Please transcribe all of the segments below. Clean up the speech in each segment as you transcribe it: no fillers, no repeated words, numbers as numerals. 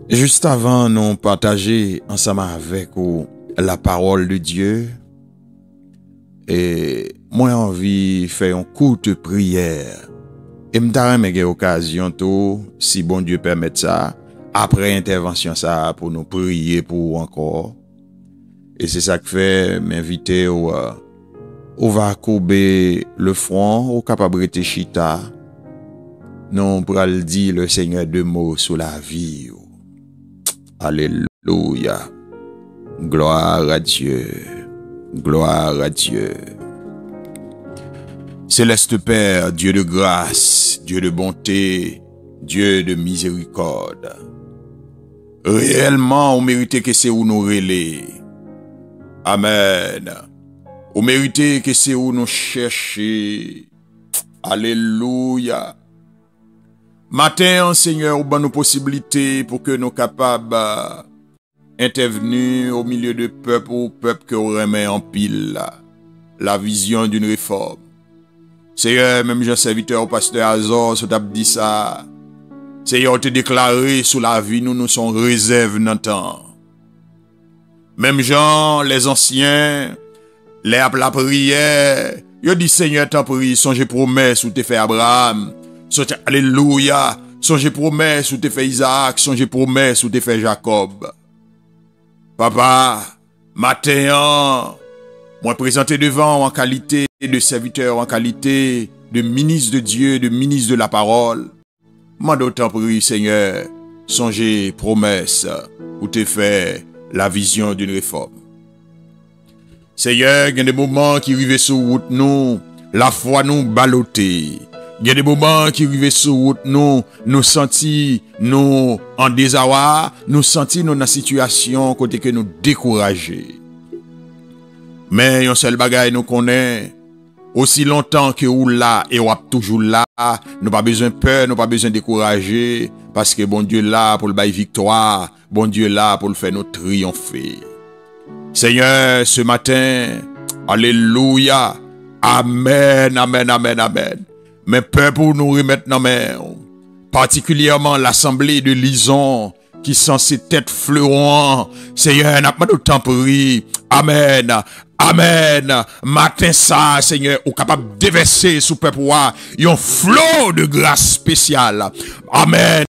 Juste avant, nous partager ensemble avec vous la parole de Dieu. Et moi, envie de faire une courte prière. Et m'ta eu occasion tout, si bon Dieu permet ça, après intervention ça, pour nous prier pour encore. Et c'est ça que fait m'inviter au va courber le front, au capable de chita. Non, pour le dire le Seigneur de mots sur la vie. Alléluia. Gloire à Dieu. Gloire à Dieu. Céleste Père, Dieu de grâce, Dieu de bonté, Dieu de miséricorde. Réellement, on mérite que c'est où nous relais. Amen. On mérite que c'est où nous chercher. Alléluia. Matin, Seigneur, on nos possibilités pour que nous capables intervenir au milieu de peuple au peuple que on remet en pile la vision d'une réforme. Seigneur, même Jean serviteur au pasteur Azor, so t'a dit ça. Seigneur, on te déclaré sous la vie, nous sommes réserve dans le temps. Même Jean, les anciens, la prière, ils dit Seigneur, t'en prie, songez promesse ou te fait Abraham. Alléluia. Songez promesse ou te fait Isaac. Songez promesse ou te fait Jacob. Papa, matin, moi présenté devant en qualité de serviteur, en qualité de ministre de Dieu, de ministre de la parole. Moi d'autant prie, Seigneur, songez promesse ou te fait la vision d'une réforme. Seigneur, il y a des moments qui arrivent sur route nous, la foi nous balloter. Il y a des moments qui arrivent sur route nous sentis nous en désarroi, nous sentis nous dans une situation côté que nous découragés. Mais un seul bagage nous connaît, aussi longtemps que ou là et ou toujours là, nous pas besoin de peur, nous pas besoin de décourager, parce que bon Dieu là pour le bail victoire, bon Dieu là pour le faire nous triompher. Seigneur, ce matin, alléluia, amen, amen, amen, amen. Mais peur pour nous remettre dans main, particulièrement l'assemblée de Lison, qui sont ces têtes fleuron. Seigneur, n'a pas de temps pour amen. Amen. Matin ça, Seigneur, ou capable de déverser sous peuple un flot de grâce spéciale. Amen.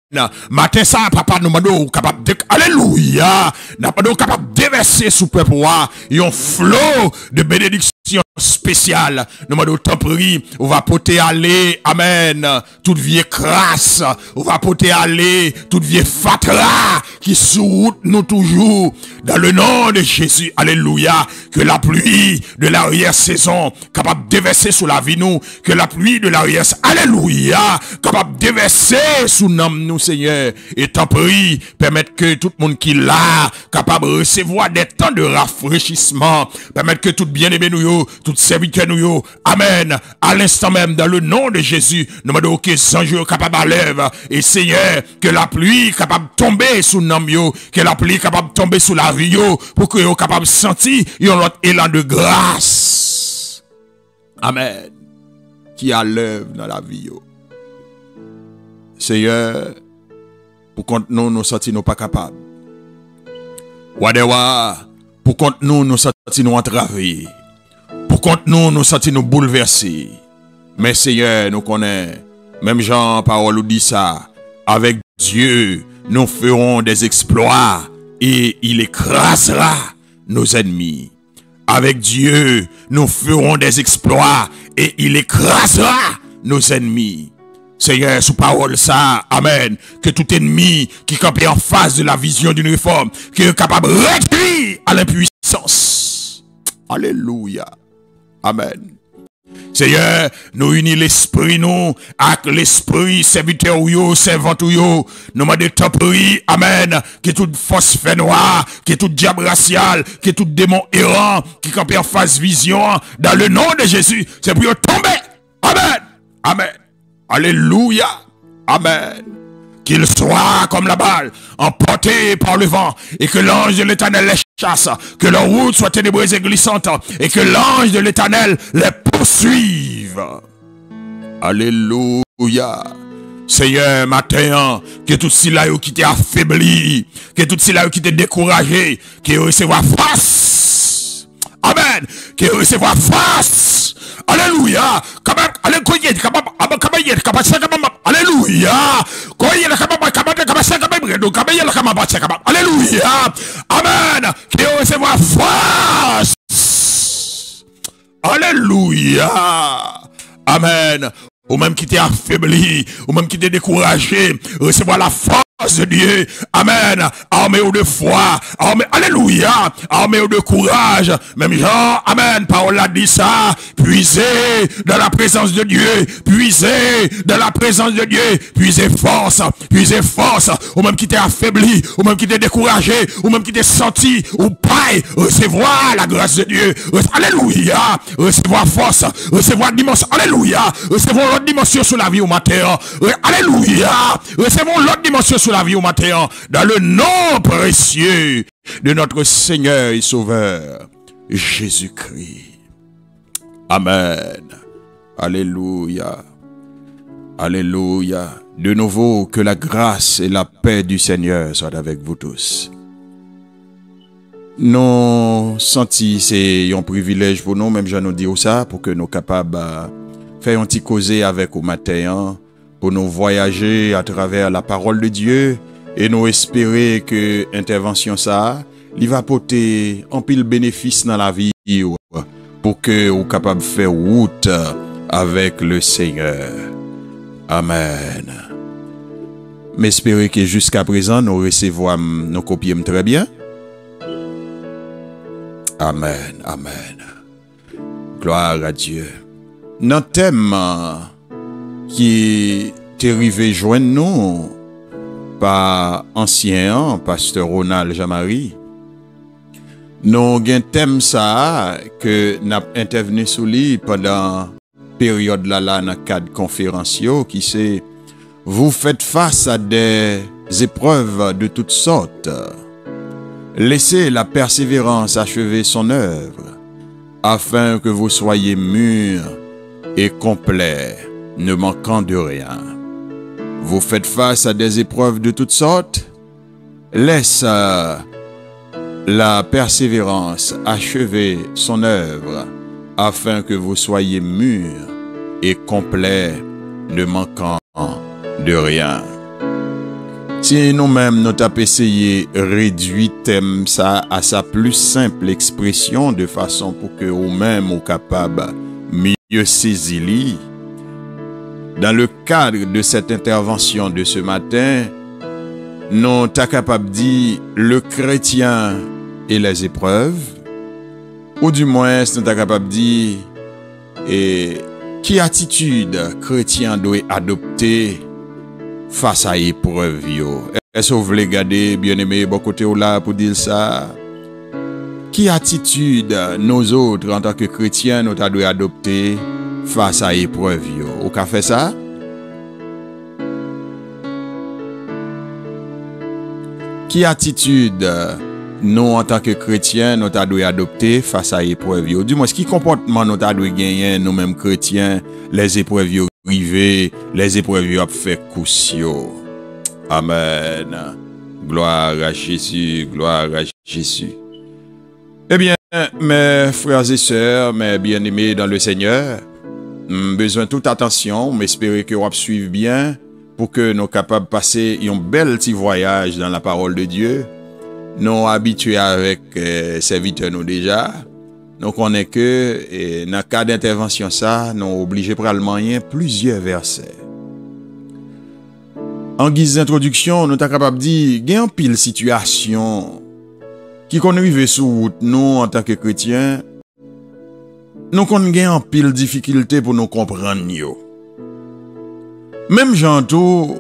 Matin ça, papa nous demande capable de alléluia. N'a pas de capable de déverser sous peuple un flot de bénédiction spéciale. Nous demandons temps pris, on va porter aller, amen, toute vieille crasse, on va porter aller, toute vieille fatra, qui sous route nous toujours, dans le nom de Jésus, alléluia, que la pluie de l'arrière-saison, capable de déverser sous la vie nous, que la pluie de l'arrière-saison, alléluia, capable de déverser sous nous, Seigneur, et tant pris, permettre que tout le monde qui l'a, capable de recevoir des temps de rafraîchissement, permettre que tout bien-aimé nous, tout serviteur nous, amen, à l'instant même, dans le nom de Jésus, nous demandons que sans jour capable de lève, et Seigneur, que la pluie capable de tomber sous nous, que la pluie capable de tomber sous la vie, pour que nous capable de sentir, un autre élan de grâce. Amen. Qui a l'œuvre dans la vie. Seigneur, pour contre nous, nous sentir nous pas capables. Wadewa, pour contre nous, nous sentir nous entravés. Pour contre nous, nous sentir nous bouleversés. Mais Seigneur, nous connaissons, même Jean, parole nous dit ça, avec Dieu, nous ferons des exploits et il écrasera nos ennemis. Avec Dieu, nous ferons des exploits et il écrasera nos ennemis. Seigneur, sous parole ça, amen, que tout ennemi qui campe en face de la vision d'une réforme, qui est capable de réduire à l'impuissance. Alléluia. Amen. Seigneur, nous unis l'esprit nous, avec l'esprit serviteur ou yo, servant ou yo, nous m'a de temps pris, amen, que toute force fait noire, que tout diable racial, que tout démon errant, qui campe en face vision, dans le nom de Jésus, c'est pour tomber. Amen. Amen. Alléluia. Amen. Qu'il soit comme la balle, emporté par le vent, et que l'ange de l'Éternel les chasse, que leur route soit ténébreuse et glissante, et que l'ange de l'Éternel les poursuive. Alléluia. Seigneur, matin, que tout cela qui t'est affaibli, que tout cela qui t'est découragé, qui recevra force. Amen. Qui recevra force. Alléluia. Alléluia. Alléluia. Amen. Qui recevra force. Alléluia. Amen. Ou même qui t'est affaibli, ou même qui t'est découragé, recevoir la force de Dieu. Amen. Armez-vous de foi. Alléluia. Armez-vous de courage. Même Jean, amen. Parole a dit ça. Puisez dans la présence de Dieu. Puisez dans la présence de Dieu. Puisez force. Puisez force. Ou même qui t'est affaibli, ou même qui t'est découragé, ou même qui t'est senti, ou paille, recevoir la grâce de Dieu. Alléluia. Recevoir force. Recevoir dimension. Alléluia. Recevons l'autre dimension sur la vie au matin. Alléluia. Recevons l'autre dimension sur la vie au matin. Dans le nom précieux de notre Seigneur et Sauveur, Jésus-Christ. Amen. Alléluia. Alléluia. De nouveau, que la grâce et la paix du Seigneur soient avec vous tous. Nous senti c'est un privilège pour nous, même je nous dis ça, pour que nous capables de faire un petit causer avec au matin, pour nous voyager à travers la parole de Dieu et nous espérer que l'intervention ça, il va porter un pile bénéfice dans la vie pour que vous capable de faire route avec le Seigneur. Amen. M'espérer que jusqu'à présent nous recevons nos copies très bien. Amen, amen. Gloire à Dieu. Notre thème qui est arrivé joindre nous par ancien pasteur Ronald Jean-Marie. Nous avons un thème ça que nous avons intervenu sur lui pendant période là dans le cadre conférenciaux qui c'est vous faites face à des épreuves de toutes sortes. Laissez la persévérance achever son œuvre, afin que vous soyez mûrs et complets, ne manquant de rien. Vous faites face à des épreuves de toutes sortes. Laisse la persévérance achever son œuvre, afin que vous soyez mûrs et complets, ne manquant de rien. Si nous-mêmes nous avons essayé de réduire thème ça à sa plus simple expression de façon pour que vous-même vous capable mieux saisir. Dans le cadre de cette intervention de ce matin, nous sommes capables de dire le chrétien et les épreuves, ou du moins nous sommes capables de dire qui attitude chrétien doit adopter face à l'épreuve. Est-ce que vous voulez garder, bien-aimé, bon côté ou là pour dire ça? Qui attitude nous autres en tant que chrétiens nous devons adopter face à l'épreuve? Ou qu'a fait ça? Qui attitude nous en tant que chrétiens nous devons adopter face à l'épreuve? Du moins, qui comportement nous devons gagner nous-mêmes chrétiens les épreuves arrivées, les épreuves ont fait coup. Amen. Gloire à Jésus, gloire à Jésus. Eh bien, mes frères et sœurs, mes bien-aimés dans le Seigneur, besoin de toute attention, m'espérer que vous suivez bien pour que nous soyons capables de passer un bel petit voyage dans la parole de Dieu. Nous habitués avec serviteurs nous déjà. Nous connaissons que dans le cas d'intervention ça, nous sommes obligés de plusieurs versets. En guise d'introduction, nous sommes capables de dire qu'il y a une pile situation qui qu'on arrive sur route nous en tant que chrétiens. Nous avons une pile difficulté pour nous comprendre. Même j'entends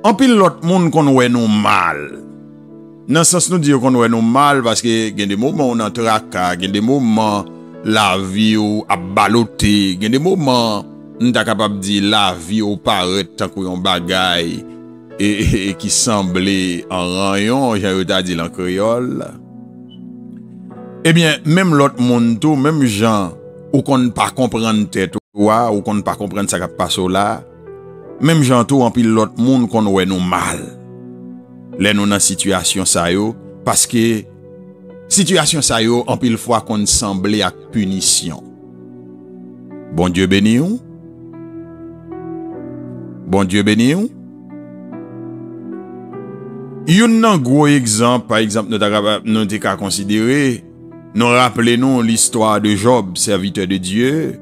en pile l'autre monde qu'on voit nous mal. Dans le sens nous dire qu'on voit nous mal parce que il y a des moments où on entre à cas, il y a des moments la vie ou a baloté, il y a des moments nous sommes capables de dire la vie ou paraît tant qu'on bagaille et qui semblait en rayon, j'ai dit en créole. Eh bien, même l'autre monde, même gens ou qu'on ne pas comprendre tête ou qu'on ne pas comprendre ça qui passe là, même jantou en pile l'autre monde qu'on ouais nous mal. Les nous dans situation ça yo parce que situation ça yo en pile fois qu'on semblait à punition. Bon Dieu béni ou? Bon Dieu béni ou? Yon nan gros exemple, par exemple, nous t'es qu'à considérer, nous rappelons l'histoire de Job, serviteur de Dieu.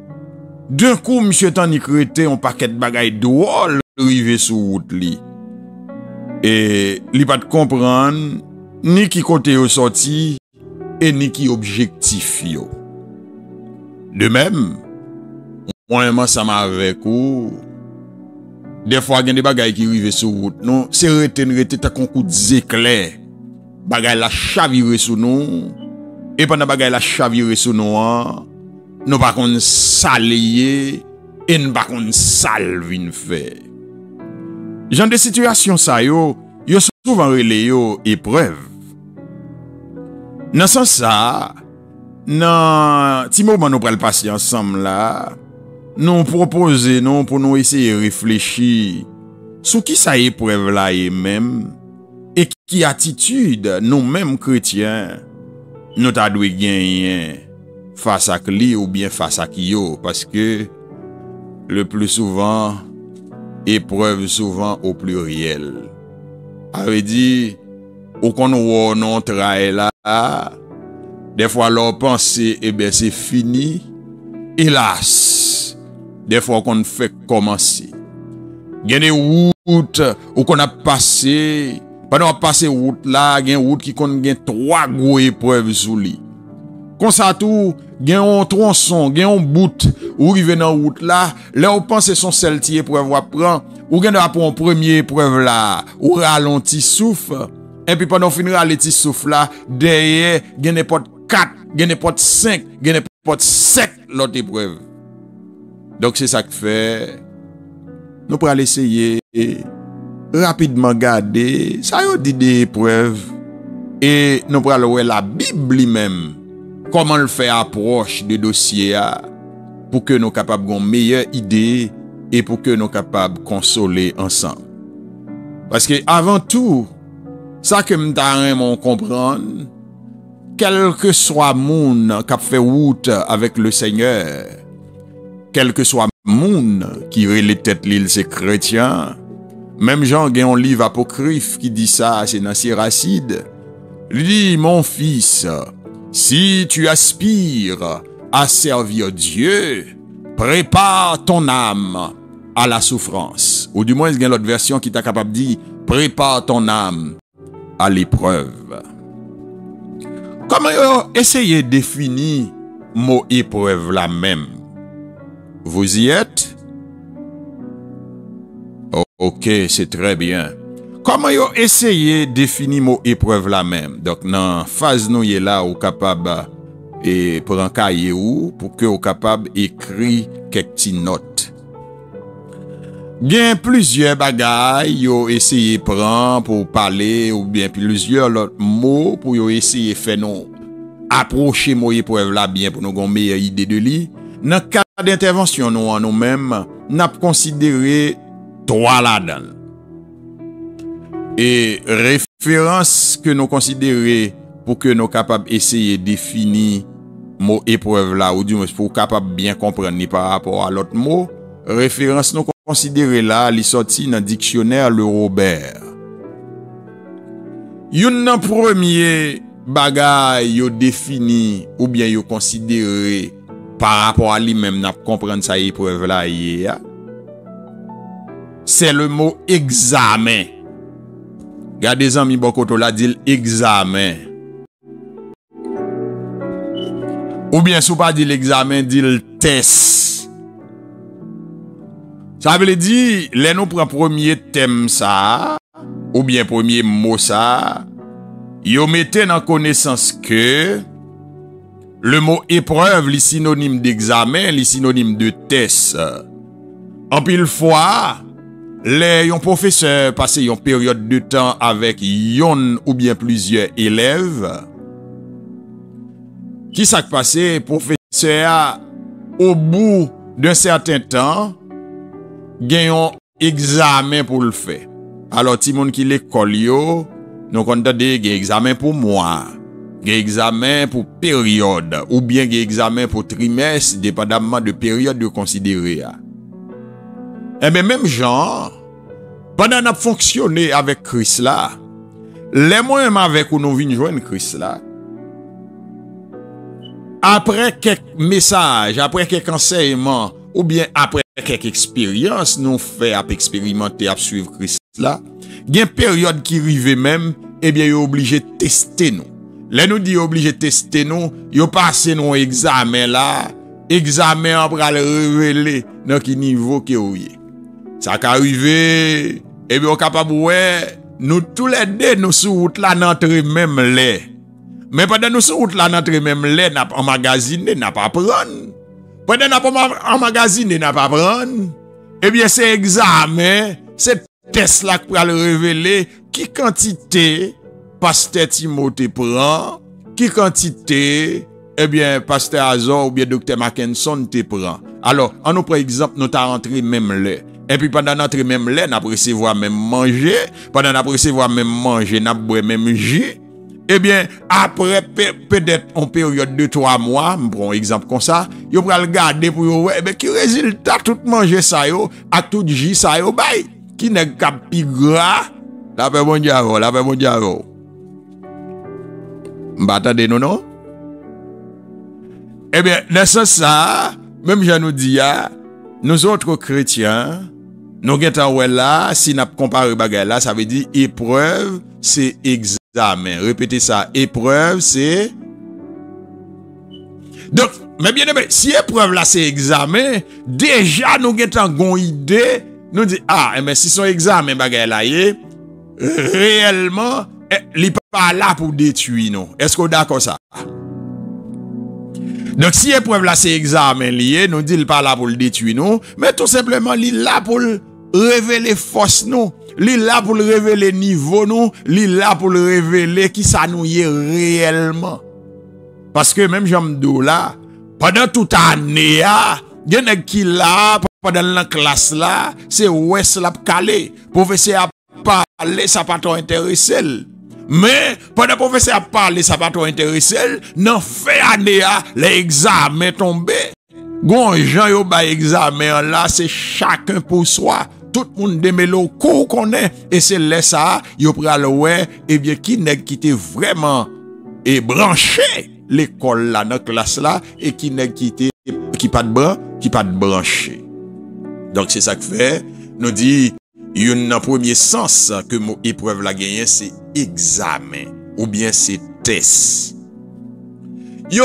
D'un coup, monsieur t'en y crété un paquet de bagailles drôles rivé sous route li. Et li pas de comprendre ni qui côté au sorti et ni qui objectif yo. De même, moi ça m'a avec ou des fois gen des bagailles qui rivé sur route non, c'est rete ta kon coup d'éclair. Bagaille la chavire sous nous et pendant bagaille la chavire sous nous pas kon salier et nous pas kon sal vinn faire. Genre de situation ça yo souvent relé yo épreuve. Dans sens ça, nan ti moment nous pral passer ensemble là, nous proposer non pour nous essayer de réfléchir sur qui ça épreuve là et même et qui attitude nous mêmes chrétiens nous t'a dû gagner face à lui ou bien face à qui yo parce que le plus souvent épreuve souvent au pluriel. Avait dit ou qu'on voit non travail là des fois leur pensée et ben c'est fini hélas. Des fois qu'on fait commencer. Il y a des routes où qu'on a passé, pendant qu'on passe route là, il y a une route qui contient 3 gros épreuves sous lui. Comme ça tout, il y a un tronçon, il y a un bout où il vient dans route là, là on pense son seul petit épreuve à prendre, ou il y a un premier épreuve là, ou ralenti souffle, et puis pendant qu'on finit les petits souffle là, derrière, il y a n'importe 4, il y a n'importe 5, il y a n'importe 7 l'autre épreuve. Donc c'est ça que fait. Nous pourrons essayer rapidement garder. Ça y a dit des épreuves. Et nous pourrons voir la Bible même. Comment le faire approche de dossier pour que nous soyons capables d'avoir une meilleure idée et pour que nous soyons capables de consoler ensemble. Parce que avant tout, ça que nous devons comprendre, quel que soit le monde qui a fait route avec le Seigneur, quel que soit monde qui relève tête l'île c'est chrétien, même Jean gen un livre apocryphe qui dit ça, c'est dans Siracide. Il dit mon fils, si tu aspires à servir Dieu, prépare ton âme à la souffrance. Ou du moins il y a l'autre version qui t'a capable de dire prépare ton âme à l'épreuve. Comment essayer de définir mot épreuve la même? Vous y êtes? Oh, ok, c'est très bien. Comment vous essayez de définir mot épreuve la même? Donc, dans phase nous est là, ou capable et pour un cahier ou pour que vous capable écrire quelques petites notes. Il y a plusieurs bagailles vous essayez de prendre pour parler ou bien plusieurs autres mots pour vous essayer de faire nous approcher mot épreuve là bien pour nous avoir une meilleure idée de lui. Dans le cas d'intervention, nous-mêmes, nous avons considéré 3 là-dedans. Et référence que nous considérons pour que nous soyons capables d'essayer de définir mot épreuve là, ou du moins pour capable bien comprendre par rapport à l'autre mot, référence nous considérons là, les sorties dans le dictionnaire Le Robert. Yon premier bagay yo défini ou bien yo considéré par rapport à lui-même, n'a comprendre ça épreuve là hier. C'est le mot examen. Regardez les amis Bokoto là dit examen. Ou bien si vous pas dit l'examen, dit le test. Ça veut dire, les nous prend premier thème ça, ou bien premier mot ça, yo mettez dans connaissance que le mot épreuve, les synonyme d'examen, les synonyme de test. En pile fois, les professeurs passent une période de temps avec yon ou bien plusieurs élèves. Qui s'est passé, professeur, au bout d'un certain temps, gagne examen pour le faire. Alors, ti moun qui l'école yo, nous comptons des examen pour mois, des examen pour période, ou bien des examen pour trimestre, dépendamment de période de considérer. Eh bien, même genre, pendant qu'on a fonctionné avec Christ là, les moyens avec où nous venons joindre Christ là, après quelques messages, après quelques enseignements, ou bien après quelques expériences, nous fait à expérimenter, à suivre Christ là, il y a une période qui arrive même, eh bien, il est obligé de tester nous. Là, nous dit obligé de tester nous, il passé nos examen là, examen pour le révéler dans quel niveau que vous êtes. Ça qui arrive, eh bien, on est capable, ouais, nous tous les deux, nous sur route là, n'entre même lait. Mais pendant nous sur route là, n'entre même lait, n'a pas emmagasiné, n'a pas prendre. Pendant n'a pas emmagasiné, n'a pas prendre. Eh bien, c'est examen, c'est test là pour le révéler, qui quantité, pasteur Timothée prend, qui quantité, eh bien, pasteur Azor ou bien docteur Mackinson te prend. Alors, en nous, par exemple, nous t'as rentré même lait. Et puis pendant notre même lait, n'a recevoir même manger, pendant n'a recevoir même manger, n'a boire même jus. Eh bien, après peut-être en période de 3 mois, je prends un exemple comme ça, yo pral regarder pour yo ouais, ben qui résultat tout manger ça yo, ak tout jus ça yo bay, qui n'est pas pi gras, la paix bon diaro, la paix bon diaro. M'attendez non? Eh bien, dans ce sens ça, même je nous dis nous autres chrétiens, nous avons là, si nous comparons bagay là, ça veut dire épreuve, c'est examen. Répétez ça, épreuve, c'est... Donc, mais bien aimé, si épreuve là, c'est examen, déjà nous avons une idée, nous disons, mais si son examen bagay là, réellement, il n'est pas là pour détruire nous. Est-ce que vous d'accord ça? Donc, si épreuve là, c'est examen lié, nous dit il pas là pour le détruire nous, mais tout simplement, il est là pour révéler force nous, il est là pour révéler niveau nous, il est là pour révéler qui ça nous y est réellement. Parce que même Jean-Mdou là, pendant toute année, il y en a qui là, pendant la classe là, c'est ouest là calé. Professeur a parlé, ça pas trop intéressé. Mais, pendant que le professeur a parlé, ça va trop intéresser, non fait année, l'examen tombé. Gon gens yo ba examen là, c'est chacun pour soi. Tout le monde aime le cours qu'on est. Et c'est là ça, yo pral ouais, et bien, qui n'est qui était vraiment et branché l'école là, dans classe là, et qui n'est qui pas de branché. Donc, c'est ça que fait, nous dit, il y a un premier sens que mon épreuve la gagné, c'est examen ou bien c'est test. Yo,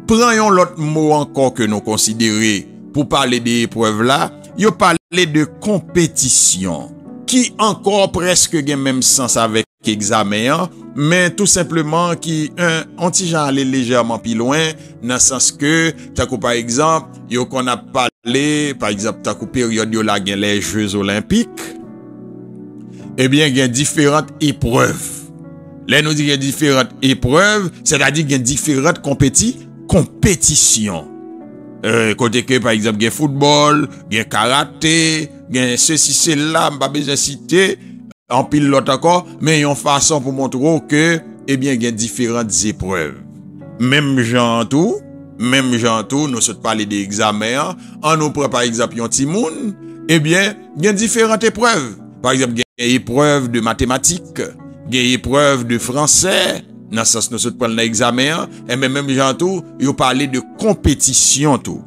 prenons l'autre mot encore que nous considérons pour parler des épreuves là, yo parler de compétition qui encore presque gagne même sens avec examen, mais tout simplement qui on t'y aller légèrement plus loin dans le sens que t'as par exemple, yo qu'on a parlé par exemple t'as période yo la gagne les Jeux olympiques. Eh bien, il y a différentes épreuves. Là, nous disons qu'il y a différentes épreuves, c'est-à-dire qu'il y a différentes compétitions. Côté que, par exemple, il y a football, il y a karaté, il y a ceci, cela, je ne vais pas citer, en pile l'autre encore, mais il y a une façon pour montrer que, eh bien, il y a différentes épreuves. Même genre tout, nous sommes parlé des examens, en nous prend par exemple un petit monde, eh bien, il y a différentes épreuves. Par exemple, il y a épreuve de mathématiques, il y a épreuve de français, dans ce sens, nous sommes prenons l'examen, et même gens tout, ils parlé de compétition tout.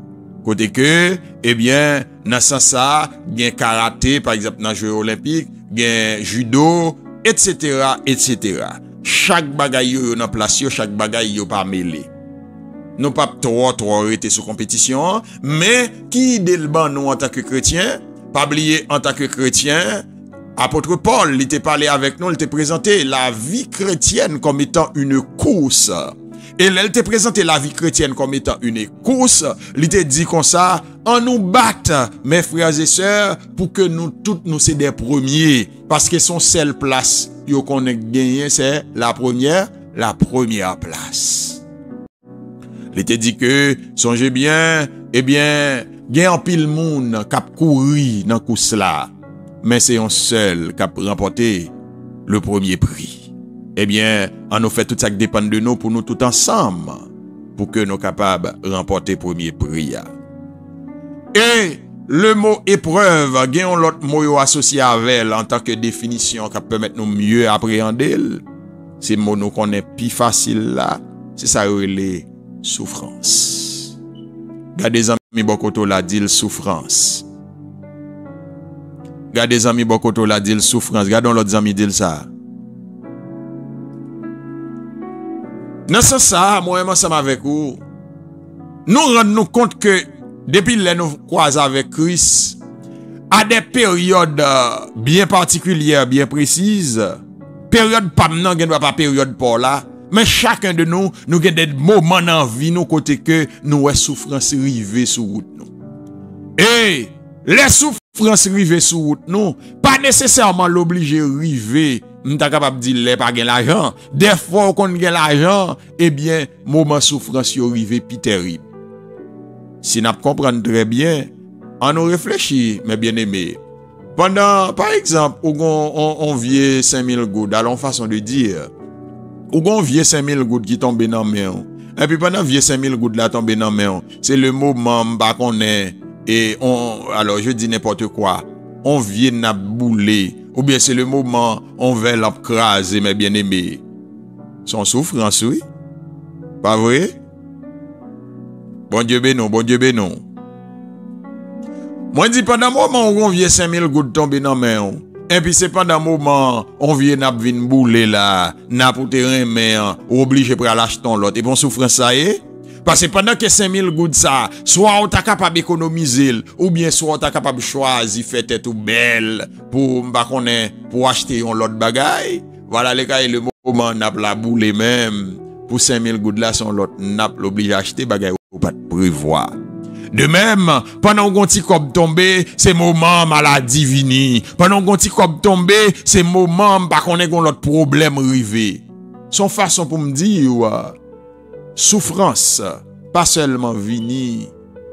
Côté que, eh bien, dans ce sens ça, il y a karaté, par exemple, dans les Jeux olympiques, il y a judo, etc., etc. Chaque bagaille yo dans place, chaque bagaille yo pas mêlé. Nous pas trop arrêter sur compétition, mais qui dès le ban nous en tant que chrétien, pas oublier en tant que chrétien, apôtre Paul, il était parlé avec nous, il était présenté la vie chrétienne comme étant une course. Et là, il était présenté la vie chrétienne comme étant une course. Il était dit comme ça, on nous batte, mes frères et sœurs, pour que nous toutes nous c'est des premiers. Parce que son seule place, yo qu'on a gagné, c'est la première place. Il était dit que, songez bien, eh bien, il y a un pile monde qui a couru dans course là. mais c'est un seul qui a remporté le premier prix. Eh bien, on nous fait tout ça qui dépend de nous pour nous tout ensemble, pour que nous soyons capables de remporter le premier prix. Et le mot épreuve, il y a un autre mot associé avec elle en tant que définition qui permet de nous mieux appréhender. C'est le mot nous connaît plus facile là, c'est ça les souffrances. Gardez les amis Bokoto la dit souffrance. Gardez les amis Bokoto la dit souffrance. Gardons l'autre amis dit ça. Dans ce sens, moi ensemble avec vous, nous rendons compte que depuis que nous croisons avec Christ, à des périodes bien particulières, bien précises, période pas maintenant, pas période pour là, mais chacun de nous avons des moments dans la vie, nous côté que nous avons souffrance rivée sur route nous. Et les souffrances rivées sur route nous, pas nécessairement l'obliger river, nous sommes capables de dire les pas gain l'argent. Des fois qu'on gagne l'argent, eh bien, moment souffrance yo rivé puis terrible. Si nous comprenons très bien, on nous réfléchit, mes bien-aimés. Pendant, par exemple, on vient 5000 gouttes, alors façon de dire, on vient 5000 gouttes qui tombent dans la main. Et puis pendant vient 5000 gouttes là tombent dans la main, c'est le moment qu'on est, et alors je dis n'importe quoi, on vient n'a bouler, ou bien c'est le moment on va l'craser, mes bien-aimés. Son souffrance, oui. Pas vrai? Bon Dieu bénon, bon Dieu bénon. Moi, je dis, pendant un moment, on vient 5000 gouttes tomber dans la main. Et puis, c'est pendant un moment, on vient n'a vin bouler là, n'a pour terrain main, obligé pour aller acheter l'autre. Et bon, souffrance ça y est. Parce que pendant que 5000 gouttes ça, soit on est capable d'économiser, ou bien soit on est capable de choisir, faire tête ou belle, pour acheter l'autre bagaille. Voilà, les gars, le moment, on a la boule même, pour 5000 gouttes là, son l'autre, n'a pas obligé d'acheter bagaille ou pas de prévoir. De même, pendant qu'on petit cop tombé, c'est moment maladie vini. Pendant qu'on petit cop tombé, c'est moment pas qu'on ait l'autre problème rivé. Son façon pour me dire, souffrance, pas seulement vini,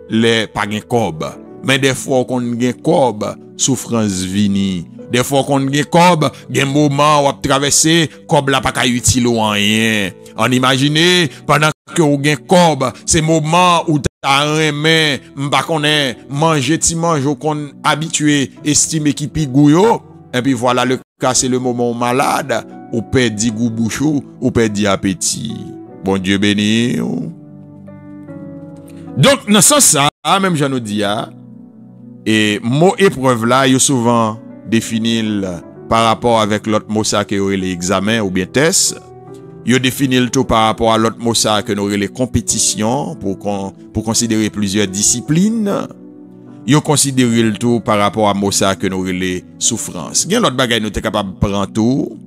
les pas gen cob, mais des fois qu'on gen cob, souffrance vini. Des fois qu'on gen cob, gen moment ou traverser, cob la pas utile ou rien. On imagine, pendant que ou gen cob, c'est moment où t'as remè, m'pa connaît, manger ti mange ou qu'on habitué, estimé qui pigouyo, et puis voilà le cas, c'est le moment malade, ou perdit goût bouchou, ou perdit appétit. Bon Dieu béni. Donc, dans ce sens, ça, même j'en ai dit, et mot épreuve là, il souvent défini par rapport avec l'autre mot ça qui aurait les examens ou bien tests. Il définit le tout par rapport à l'autre mot ça que nous aurait les compétitions pour considérer plusieurs disciplines. Il considère le tout par rapport à mot ça que nous aurait les souffrances. Il y a l'autre bagaille nous sommes capables de prendre tout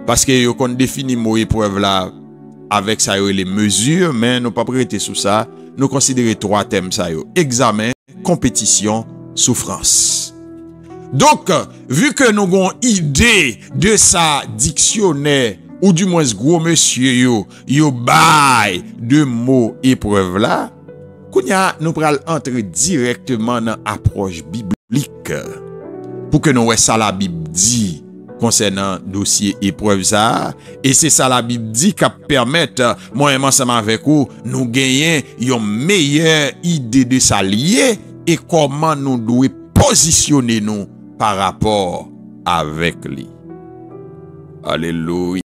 parce que yo qu'on définit mot épreuve là avec ça les mesures, mais nous pas prêter sous ça. Nous considérer trois thèmes ça yo: examen, compétition, souffrance. Donc, vu que nous avons idée de sa dictionnaire, ou du moins gros monsieur yo bail de mots épreuve là, kounya nous pral entrer directement dans approche biblique pour que nous voyons ça la Bible dit concernant dossier épreuve ça, et c'est ça la Bible dit qui permet moi ensemble avec vous nous gagner une meilleure idée de ça lié et comment nous devons positionner nous par rapport avec lui. Alléluia.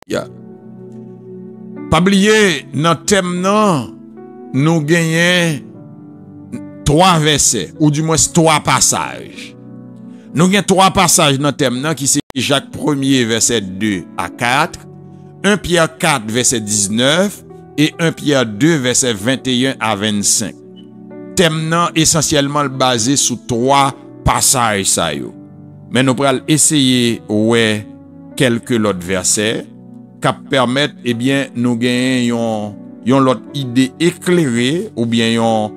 Pas oublier dans thème non, nous gagnons 3 versets ou du moins 3 passages. Nous gagnons 3 passages dans thème non qui c'est Jacques 1er verset 2 à 4, 1 Pierre 4 verset 19 et 1 Pierre 2 verset 21 à 25. Thème non essentiellement basé sur 3 passages ça yo. Mais nous allons essayer ouais quelques autres versets qui permettent eh bien nous gagner une autre idée éclairée ou bien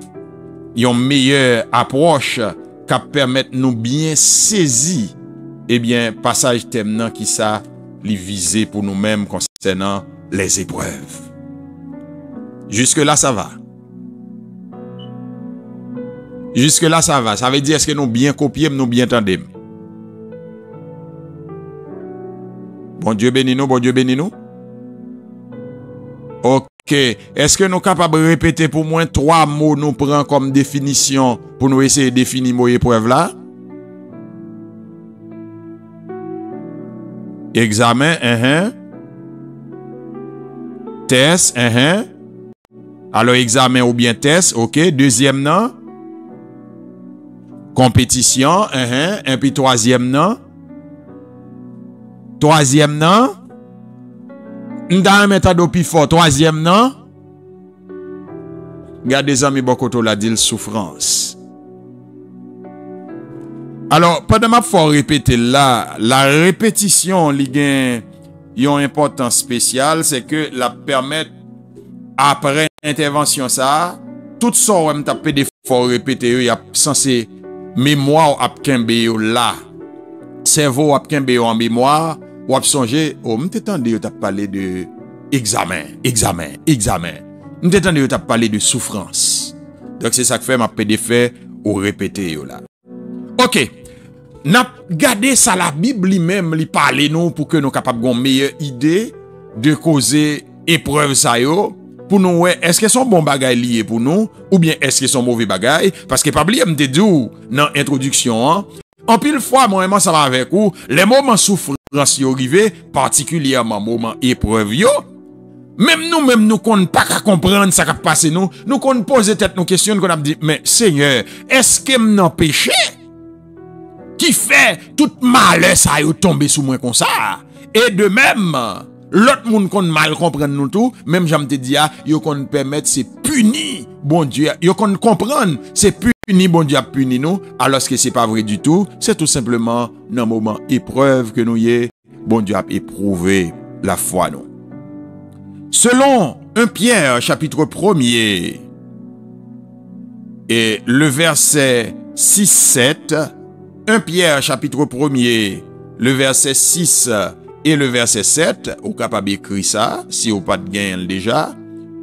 une meilleure approche qui permettent nous bien saisir eh bien passage thème qui ça li visé pour nous-mêmes concernant les épreuves. Jusque là ça va. Jusque là ça va. Ça veut dire est-ce que nous bien copier, nous bien entendons. Bon Dieu bénis nous, bon Dieu bénis nous. Ok. Est-ce que nous sommes capables de répéter pour moi 3 mots nous prenons comme définition pour nous essayer de définir mot épreuve là? Examen, test, Alors examen ou bien test, ok. Deuxième non? Compétition, et puis troisième non? Troisième non? M'da mettre au plus fort. Troisième non? Regardez les amis Bokoto la dit souffrance. Alors, pendant ma fois répéter là, la répétition li gen yon importance spéciale, c'est que la permet après intervention ça, tout ça ou m tapé des fois répéter y a censé mémoire ap kembe yo là. Cerveau ap kembe yo en mémoire. Ou ap songe, m't'entende yo t'a parlé de examen. M't'entende yo t'a parlé de souffrance. Donc c'est ça que fait m'a pédé fait ou répéter yo là. OK. N'a gardé ça la Bible lui-même li parle nous pour que nous capable gon meilleure idée de causer épreuve ça yo pour nous est-ce que son bon bagay lié pour nous ou bien est-ce que son mauvais bagay parce que pas oublier m'te dit dans introduction hein, en pile fois moi ça va avec vous les moments souffrance yo arrivé particulièrement moment épreuve yo même nous qu'on pas qu'à comprendre ça qui passe nous qu'on pose tête nos questions qu'on a dit mais Seigneur est-ce que m'en péché qui fait tout malheur ça yo tomber sous moi comme ça et de même l'autre monde qu'on mal comprendre nous tout même j'aime te dire yo qu'on permettre c'est puni bon Dieu yo qu'on comprendre c'est puni bon Dieu a puni nous alors que c'est pas vrai du tout c'est tout simplement dans moment épreuve que nous y bon Dieu a éprouvé la foi nous selon 1 Pierre chapitre 1er et le verset 6-7 1 Pierre chapitre 1er le verset 6 et le verset 7, ou capable d'écrire ça, si vous pas de gain déjà.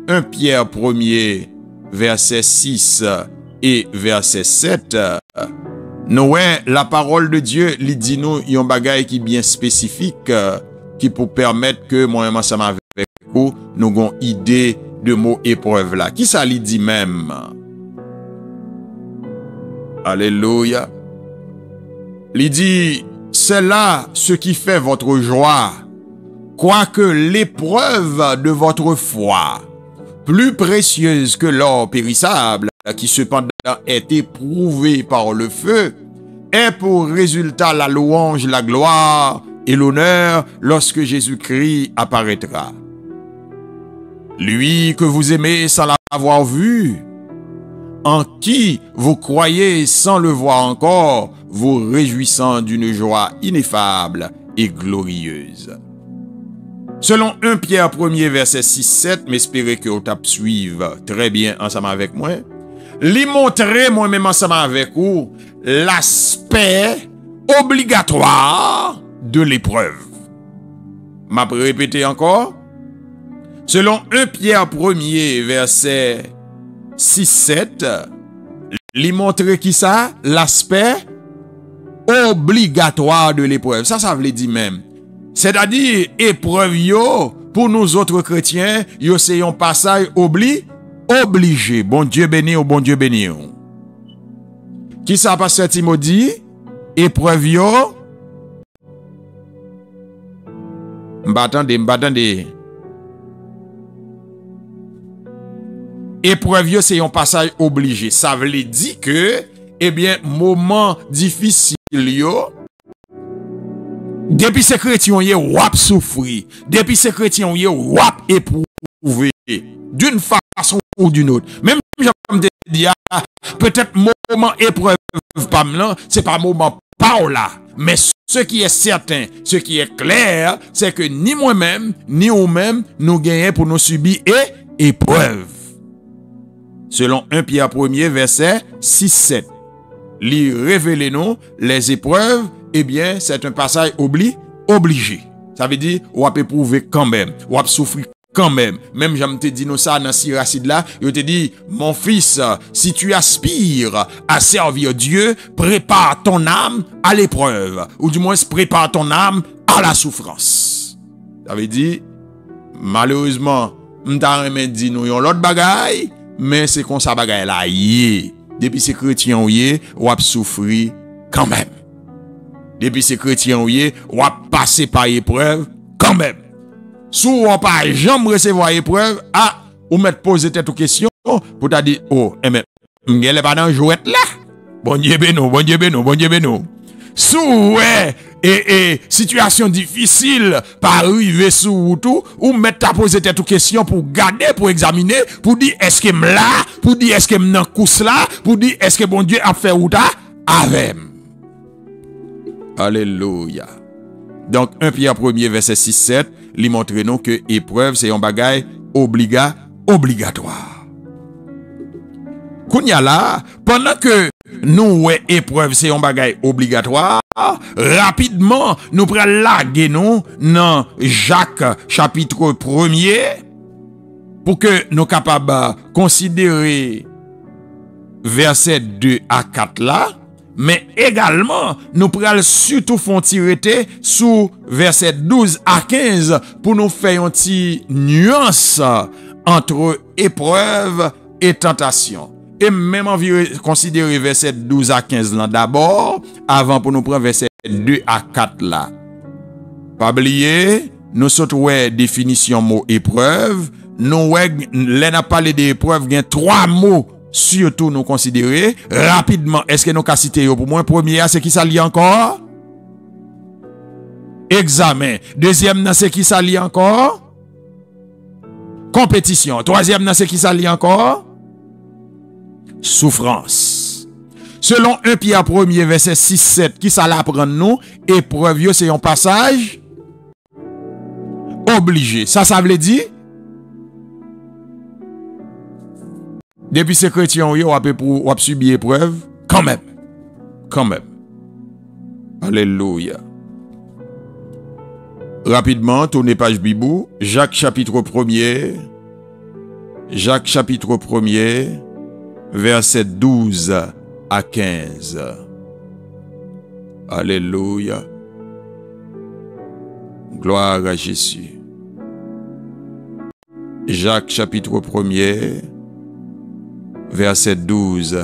1 Pierre 1er, verset 6 et verset 7. Nous, la parole de Dieu, lui dit nous, il y a un bagage qui est bien spécifique, qui peut permettre que moi-même, ensemble avec vous, nous avons idée de mots épreuve là. Qui ça lui dit même? Alléluia. Il dit, c'est là ce qui fait votre joie, quoique l'épreuve de votre foi, plus précieuse que l'or périssable, qui cependant est éprouvée par le feu, ait pour résultat la louange, la gloire et l'honneur lorsque Jésus-Christ apparaîtra. Lui que vous aimez sans l'avoir vu, en qui vous croyez sans le voir encore, vous réjouissant d'une joie ineffable et glorieuse. Selon 1 Pierre 1er verset 6-7, m'espérez que vous tape suivre très bien ensemble avec moi. Lui montrer moi-même ensemble avec vous l'aspect obligatoire de l'épreuve. M'a répété encore. Selon 1 Pierre 1er verset 6-7, lui montrer qui ça? L'aspect obligatoire de l'épreuve. Ça veut dire même. C'est-à-dire, épreuve yo, pour nous autres chrétiens, yo c'est un passage obligé. Bon Dieu béni ou bon Dieu béni. Qui ça pasteur Timothy? Épreuve yo. M'attendez. Épreuve yo c'est un passage obligé. Ça veut dire que, eh bien, moment difficile yo, depuis ces chrétiens y wap souffrir, depuis ces chrétiens y wap éprouver d'une façon ou d'une autre. Même j'aime te dire peut-être moment épreuve pas là, c'est pas moment pas là, mais ce qui est certain, ce qui est clair, c'est que ni moi-même ni vous-même nous gagnons pour nous subir épreuve. Selon 1 Pierre 1er verset 6-7. Li révéler nous les épreuves, eh bien, c'est un passage obligé. Ça veut dire, ou ap éprouver quand même, ou ap souffrir quand même. Même j'aime te dire nous ça dans Siracide là, je te dis, mon fils, si tu aspires à servir Dieu, prépare ton âme à l'épreuve, ou du moins prépare ton âme à la souffrance. Ça veut dire, malheureusement, m'ta remet dit nous yon l'autre bagaille, mais c'est comme ça bagaille là yé. Depuis ces chrétiens ou ap souffri quand même. Depuis ces chrétiens ou ap passer par épreuve quand même. Sou ou pas jamais recevoir épreuve, ou mettre poser tête aux questions pour t'a dire mais m'gèle pas dans jouette là. Bon Dieu bénou, bon Dieu bénou, bon Dieu bénou. Sou situation difficile par arriver sous tout ou mettre ta poser tête aux questions pour garder, pour examiner, pour dire est-ce que m'la, pour dire est-ce que m'nan kous là, pour dire est-ce que bon Dieu a fait ou ta avec. Alléluia. Donc 1 Pierre 1er verset 6-7, lui montre nous que épreuve c'est un bagage obligatoire. Kounya là, pendant que nous épreuve c'est un bagage obligatoire, rapidement nous prenons laguer nous dans Jacques chapitre 1er pour que nous capables de considérer verset 2 à 4 là, mais également nous prenons surtout font tirer sous verset 12 à 15 pour nous faire une petite nuance entre épreuve et tentation. Et même environ considérer verset 12 à 15 là d'abord, avant pour nous prendre verset 2 à 4 là. Pas oublier, nous sautons définition mot épreuve, nous n'a parlé d'épreuve, il y a 3 mots surtout nous considérer rapidement. Est-ce que nous avons cité pour moi premier c'est qui ça lie encore? Examen. Deuxième c'est qui ça lie encore? Compétition. Troisième c'est qui ça lie encore? Souffrance. Selon 1 Pierre 1er verset 6-7, qui ça l'apprend nous, épreuve c'est un passage obligé. Ça veut dire depuis ces chrétiens ou a subi épreuve quand même. Alléluia. Rapidement, tournez page Bibou, Jacques chapitre 1er. Jacques chapitre 1er verset 12 à 15. Alléluia. Gloire à Jésus. Jacques chapitre 1er, verset 12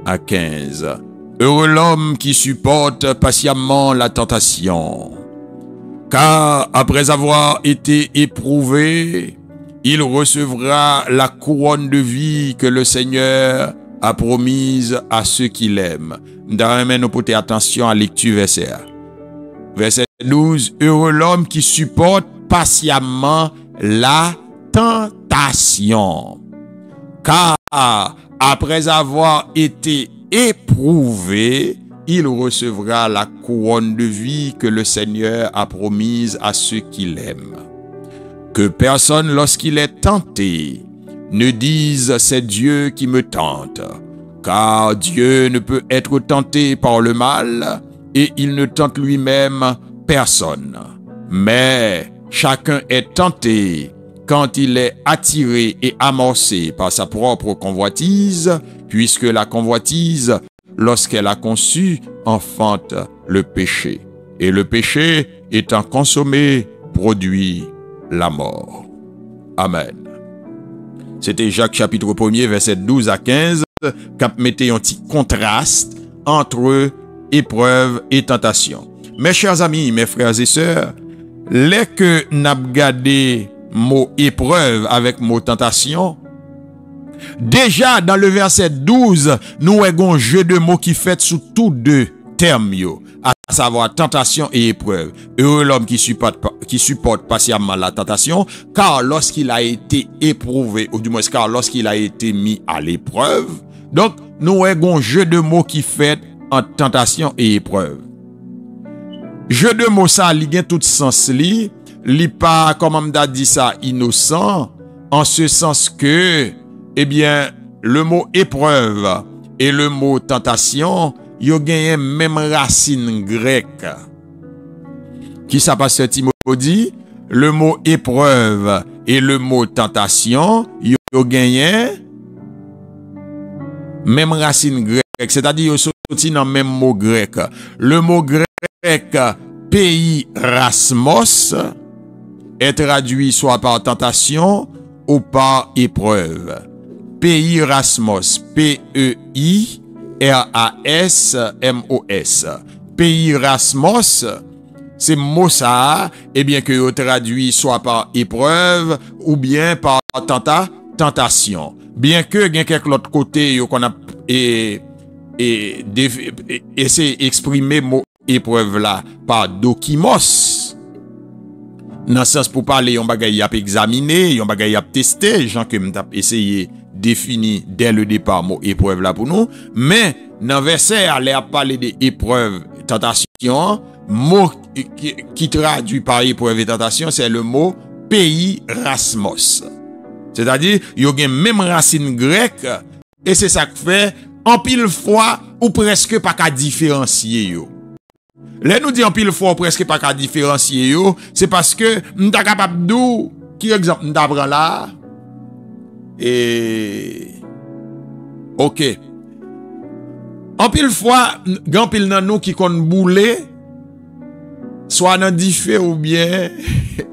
à 15. Heureux l'homme qui supporte patiemment la tentation, car après avoir été éprouvé, il recevra la couronne de vie que le Seigneur a promise à ceux qui l'aiment. Nous porter attention à la lecture verset. Verset 12. Heureux l'homme qui supporte patiemment la tentation, car après avoir été éprouvé, il recevra la couronne de vie que le Seigneur a promise à ceux qui l'aiment. Que personne, lorsqu'il est tenté, ne dise « c'est Dieu qui me tente », car Dieu ne peut être tenté par le mal, et il ne tente lui-même personne. Mais chacun est tenté quand il est attiré et amorcé par sa propre convoitise, puisque la convoitise, lorsqu'elle a conçu, enfante le péché. Et le péché, étant consommé, produit la mort. Amen. C'était Jacques chapitre 1er, verset 12 à 15, qui mettait un petit contraste entre épreuve et tentation. Mes chers amis, mes frères et sœurs, les que n'a gardé mot épreuve avec mot tentation, déjà dans le verset 12, nous avons un jeu de mots qui fait sous tous deux termes, à savoir tentation et épreuve. Heureux l'homme qui supporte patiemment la tentation, car lorsqu'il a été éprouvé, ou du moins car lorsqu'il a été mis à l'épreuve, donc nous avons un jeu de mots qui fait entre tentation et épreuve. Jeu de mots ça, il y a tout sens li pas, comme on a dit ça, innocent, en ce sens que, eh bien, le mot épreuve et le mot tentation, yo gagné même racine grecque. Qui ça passe Timothée? Le mot épreuve et le mot tentation, yo gagné même racine grecque. C'est-à-dire yo sorti dans même mot grec. Le mot grec pays rasmos est traduit soit par tentation ou par épreuve. Peirasmos, Peirasmos. Peirasmos, c'est mot ça, et bien que yo traduit soit par épreuve ou bien par tentation. Bien que gen quelque l'autre côté yo qu'on a essayer d'exprimer mot épreuve là par dokimos. Dans le sens pour parler yon bagay yap examiner, yon bagay yap tester, gens que m'tap essayé définir dès le départ mot épreuve là pour nous, mais dans verset aller à parler de épreuve tentation, mot qui traduit par épreuve et tentation, c'est le mot peirasmos. C'est-à-dire yo gen même racine grecque et c'est ça qui fait en pile fois ou presque pas qu'à différencier yo. Là nous dit en pile fois ou presque pas qu'à différencier yo, c'est parce que m'ta capable d'où qui exemple m'ta prend là et OK. En pile fois grand pile nan nous qui kon boule soit dans diffé ou bien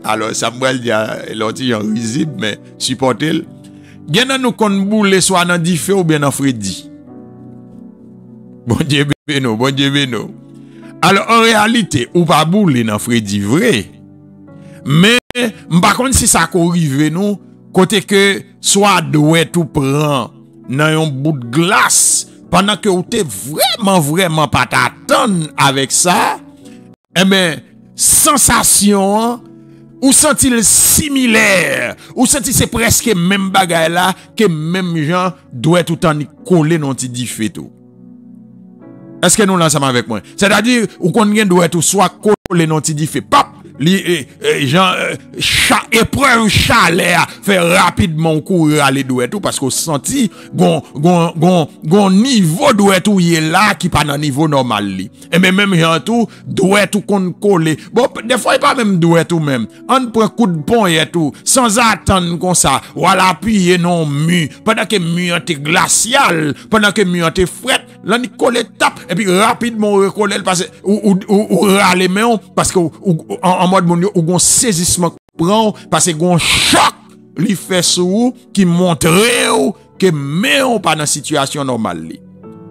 alors Samuel dit l'autre en risible mais supporter gen nan nous kon boule soit dans diffé ou bien dans Freddy. Bon Dieu béno, bon Dieu béno. Alors en réalité ou pas boule dans Freddy vrai. Mais par contre si ça arrive nous côté que soit doit tout prend dans un bout de glace pendant que ou t'es vraiment pas t'attendre avec ça, eh ben sensation ou senti similaire ou senti c'est presque même bagay là que même gens doit tout en coller non ti di fait tout. Est-ce que nous l'ensemble avec moi? C'est-à-dire ou qu'on doit tout soit coller non ti di fait pap épreuve chaleur fait rapidement courir aller doué tout parce qu'on senti gon niveau doué tout y est là qui pas dans niveau normal li et même gens tout doué tout qu'on coller bon des fois pas même doué tout même on prend coup de pont et tout sans attendre comme ça voilà appuyer non mur pendant que mur était glacial pendant que mur était fret là ni coller tape et puis rapidement recoller parce ou râler main parce que en mode mon ou gon saisissement prend parce que gon choc li fait sou qui montre que mais on pas dans situation normale li.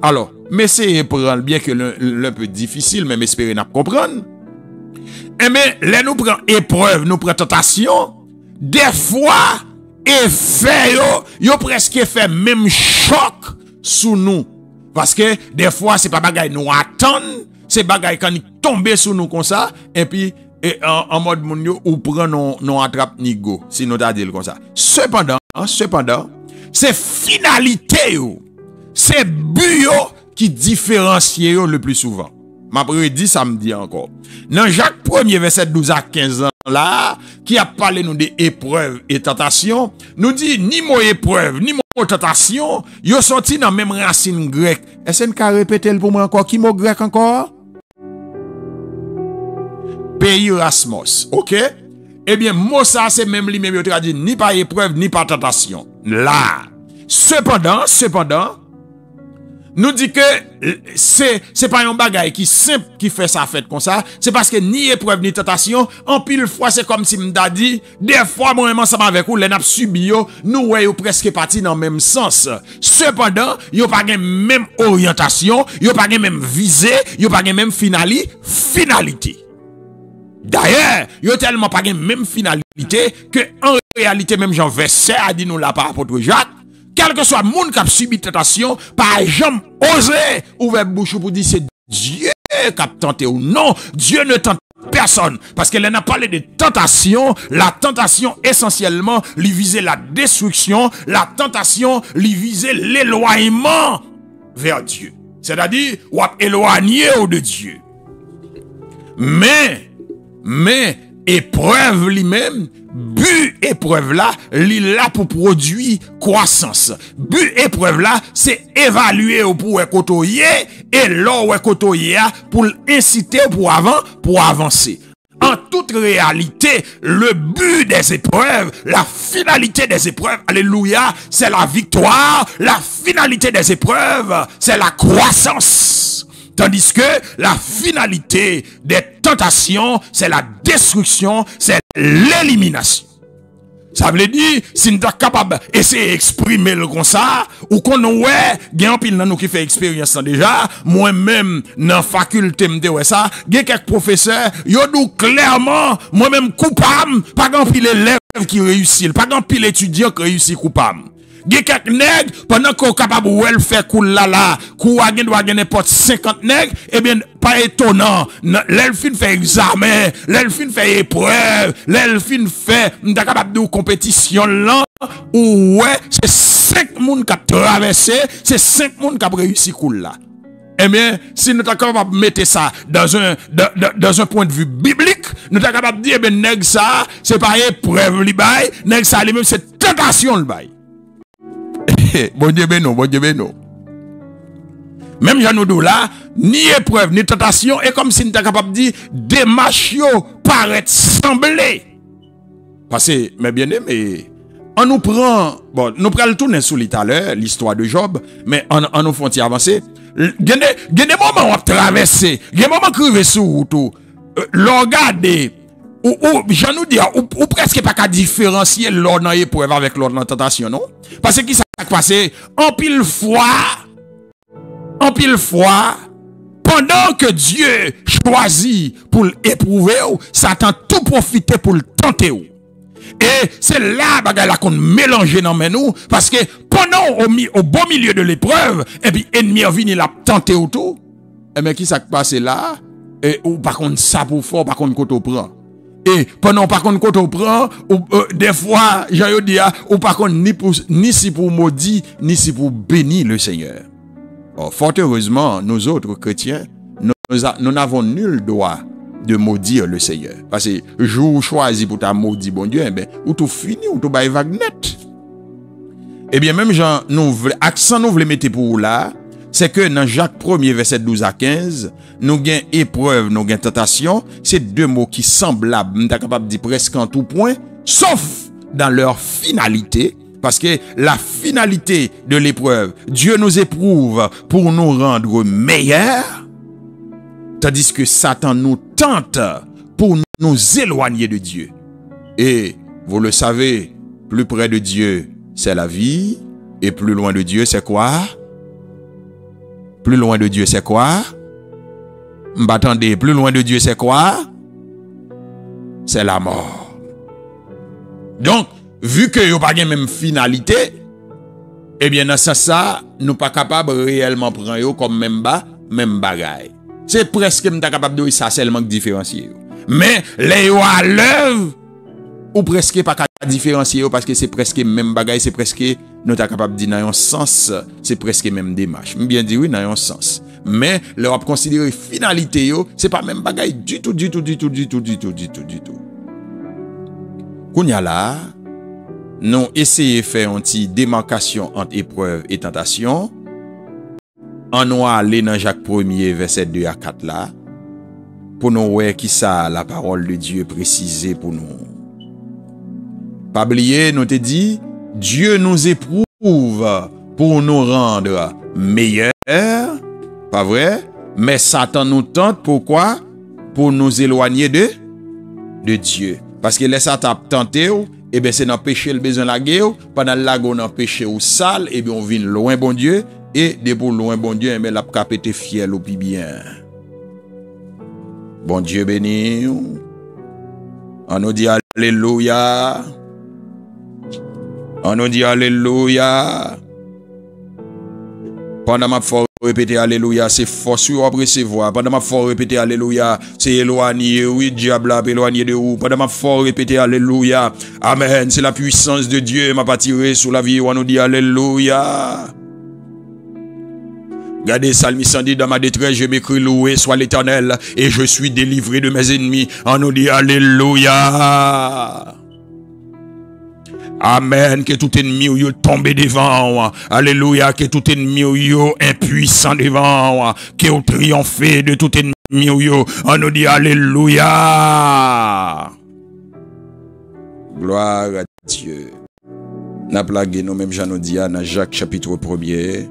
Alors mais c'est prendre bien que le peu difficile mais espérer n'a comprendre. Et mais là nous prend épreuve, nous prend tentation, des fois effet yo presque fait même choc sous nous parce que des fois c'est pas bagay nous attendre, c'est bagay quand il tomber sous nous comme ça et puis et en mode moun yo ou prend non attrape ni go si nous t'a dit comme ça. Cependant c'est finalité yo, c'est but yo qui différencie yo le plus souvent. M'a prédit samedi encore. Dans Jacques 1er verset 12 à 15 ans là qui a parlé nous des épreuves et tentations, nous dit ni mot épreuve ni mot tentation, yo sorti dans même racine grecque. Est-ce qu'on peut répéter pour moi encore qui mot grec encore? Peirasmos, ok? Eh bien, mot ça, c'est même lui-même traduit ni par épreuve, ni par tentation. Là. Cependant, nous dit que c'est pas un bagay qui simple qui fait ça fait comme ça. C'est parce que ni épreuve, ni tentation, en pile fois, c'est comme si m'da dit, des fois, moi, ensemble avec vous, les n'a subi yo, nous, ouais, yo presque parti dans le même sens. Cependant, yo pas gen même orientation, yo pas gen même visée, yo pas gen même finalité. D'ailleurs, yo tellement pas gen même finalité que en réalité même Jean verset a dit nous là par apôtre Jacques, quel que soit monde qui a subi tentation, par jamais osé ouvrir bouche pour dire c'est Dieu qui a tenté ou non, Dieu ne tente personne parce qu'elle n'a parlé de tentation, la tentation essentiellement lui visait la destruction, la tentation lui visait l'éloignement vers Dieu. C'est-à-dire ou éloigné de Dieu. Mais épreuve lui-même, but épreuve là, li là pour produire croissance. But épreuve là, c'est évaluer pour côtoyer et l'or côtoyer pour inciter pour avancer. En toute réalité, le but des épreuves, la finalité des épreuves, alléluia, c'est la victoire. La finalité des épreuves, c'est la croissance. Tandis que la finalité des tentations, c'est la destruction, c'est l'élimination. Ça veut dire, si nous sommes capables d'essayer d'exprimer le comme ça, ou qu'on ouais, il y a un pile dans nous qui fait expérience déjà, moi-même, dans la faculté, ouais ça, il y a quelques professeurs, yo nous clairement, moi-même coupable, pas grand pile élève qui réussit, pas grand pile étudiant qui réussit coupable. Il y a quelques nègres, pendant qu'on est capable de faire cool là, qu'on a n'importe 50 nègres, eh bien, pas étonnant. L'elfine fait examen, l'elfine fait épreuve, l'elfine fait, on est capable de compétition là, où ouais, c'est 5 personnes qui ont traversé, c'est 5 personnes qui ont réussi cool là. Eh bien, si nous sommes capables de mettre ça dans un point de vue biblique, nous sommes capables de dire, eh bien, nègre ça, c'est pas épreuve li bail, nègre ça lui-même, c'est tentation le bail. Bon Dieu ben non. Même Jean nous là, ni épreuve, ni tentation, et comme si nous sommes capables de dire, démarche paraît sembler. Parce que, mes bien-aimés, on nous prend, bon, nous prenons le tourner sous tout à l'heure, l'histoire de Job, mais on nous font y avancer. Il y a des moments où on traverser, il y a des moments qui arrivent sur route, regarder, ou j'en nous dis, ou presque pas qu'à différencier l'ordre dans l'épreuve avec l'ordre dans la tentation, non? Parce que qui ça passe, en pile fois, pendant que Dieu choisit pour l'éprouver, Satan tout profiter pour le tenter. Et c'est là bagay qu'on mélange dans nous, parce que pendant au bon milieu de l'épreuve, et puis ennemi a venu la tenter autour, et bien qui ça passe là, et ou par contre ça pour fort, par contre quand on prend. Et pendant par contre quand on prend, des fois, j'ai dit, ou par contre ni si pour maudit, ni si pour bénir le Seigneur. Or, fort heureusement, nous autres chrétiens, nous n'avons nul droit de maudire le Seigneur. Parce que jour choisi pour ta maudit, bon Dieu, eh bien, ou tout fini, ou tout bail vague net. Eh bien, même Jean, accent nous voulons mettre pour là, c'est que dans Jacques 1er, verset 12 à 15, nous gagnons épreuve, nous gagnons tentation, c'est deux mots qui semblables, nous sommes capables de dire presque en tout point, sauf dans leur finalité, parce que la finalité de l'épreuve, Dieu nous éprouve pour nous rendre meilleurs, tandis que Satan nous tente pour nous éloigner de Dieu. Et vous le savez, plus près de Dieu, c'est la vie, et plus loin de Dieu, c'est quoi? Plus loin de Dieu, c'est quoi? M'attendez, plus loin de Dieu, c'est quoi? C'est la mort. Donc, vu que nous n'avons pas la même finalité, eh bien, dans ça, nous ne sommes pas capables de réellement prendre comme même bagaille. C'est presque nous sommes capables de dire ça seulement différencier. Mais les à l'œuvre, ou presque pas capable de différencier parce que c'est presque même bagaille, c'est presque nous sommes capables de dire dans un sens, c'est presque même démarche. Bien dit oui, dans un sens. Mais leur considérer finalité, c'est pas même bagaille du tout. Kounya là, nous essayons de faire une petite démarcation entre épreuve et tentation. On nous aller dans Jacques 1er, verset 2 à 4 là, pour nous voir qui ça la parole de Dieu précisée pour nous. Pas oublier, nous te dit, Dieu nous éprouve pour nous rendre meilleurs, pas vrai? Mais Satan nous tente, pourquoi? Pour nous éloigner de Dieu. Parce que les Satan tenté, et bien c'est dans le péché le besoin de la guerre, pendant le lago dans le péché ou sale, et bien on vient loin bon Dieu, et de pour loin bon Dieu, et bien la capete fiel ou puis bien. Bon Dieu béni, on nous dit alléluia. On nous dit alléluia. Pendant ma foi répéter alléluia, c'est force ou recevoir. Pendant ma foi répéter alléluia, c'est éloigner, oui, diable a éloigné de vous. Pendant ma foi répéter alléluia. Amen, c'est la puissance de Dieu m'a pas tiré sous la vie. On nous dit alléluia. Regardez, Psalmiste dit, dans ma détresse, je m'écris loué soit l'Éternel, et je suis délivré de mes ennemis. On nous dit alléluia. Amen, que tout ennemi ou tombe devant. Alléluia, que tout ennemi ou impuissant devant. Que ou triomphe de tout ennemi ou on nous dit alléluia. Gloire à Dieu. N'a plagué nous même Jean nous dit dans Jacques chapitre 1er,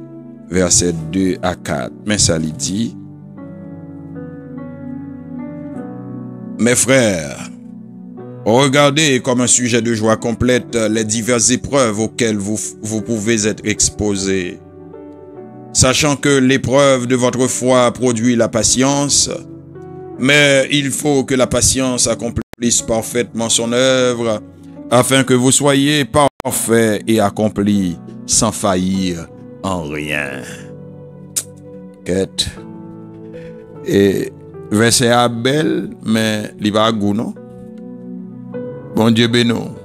verset 2 à 4. Mais ça lui dit, Mes frères, regardez comme un sujet de joie complète les diverses épreuves auxquelles vous pouvez être exposés. Sachant que l'épreuve de votre foi produit la patience, mais il faut que la patience accomplisse parfaitement son œuvre, afin que vous soyez parfaits et accomplis sans faillir en rien. Quête. Et verset à belle, mais il va à goût, non? Bon Dieu bénot.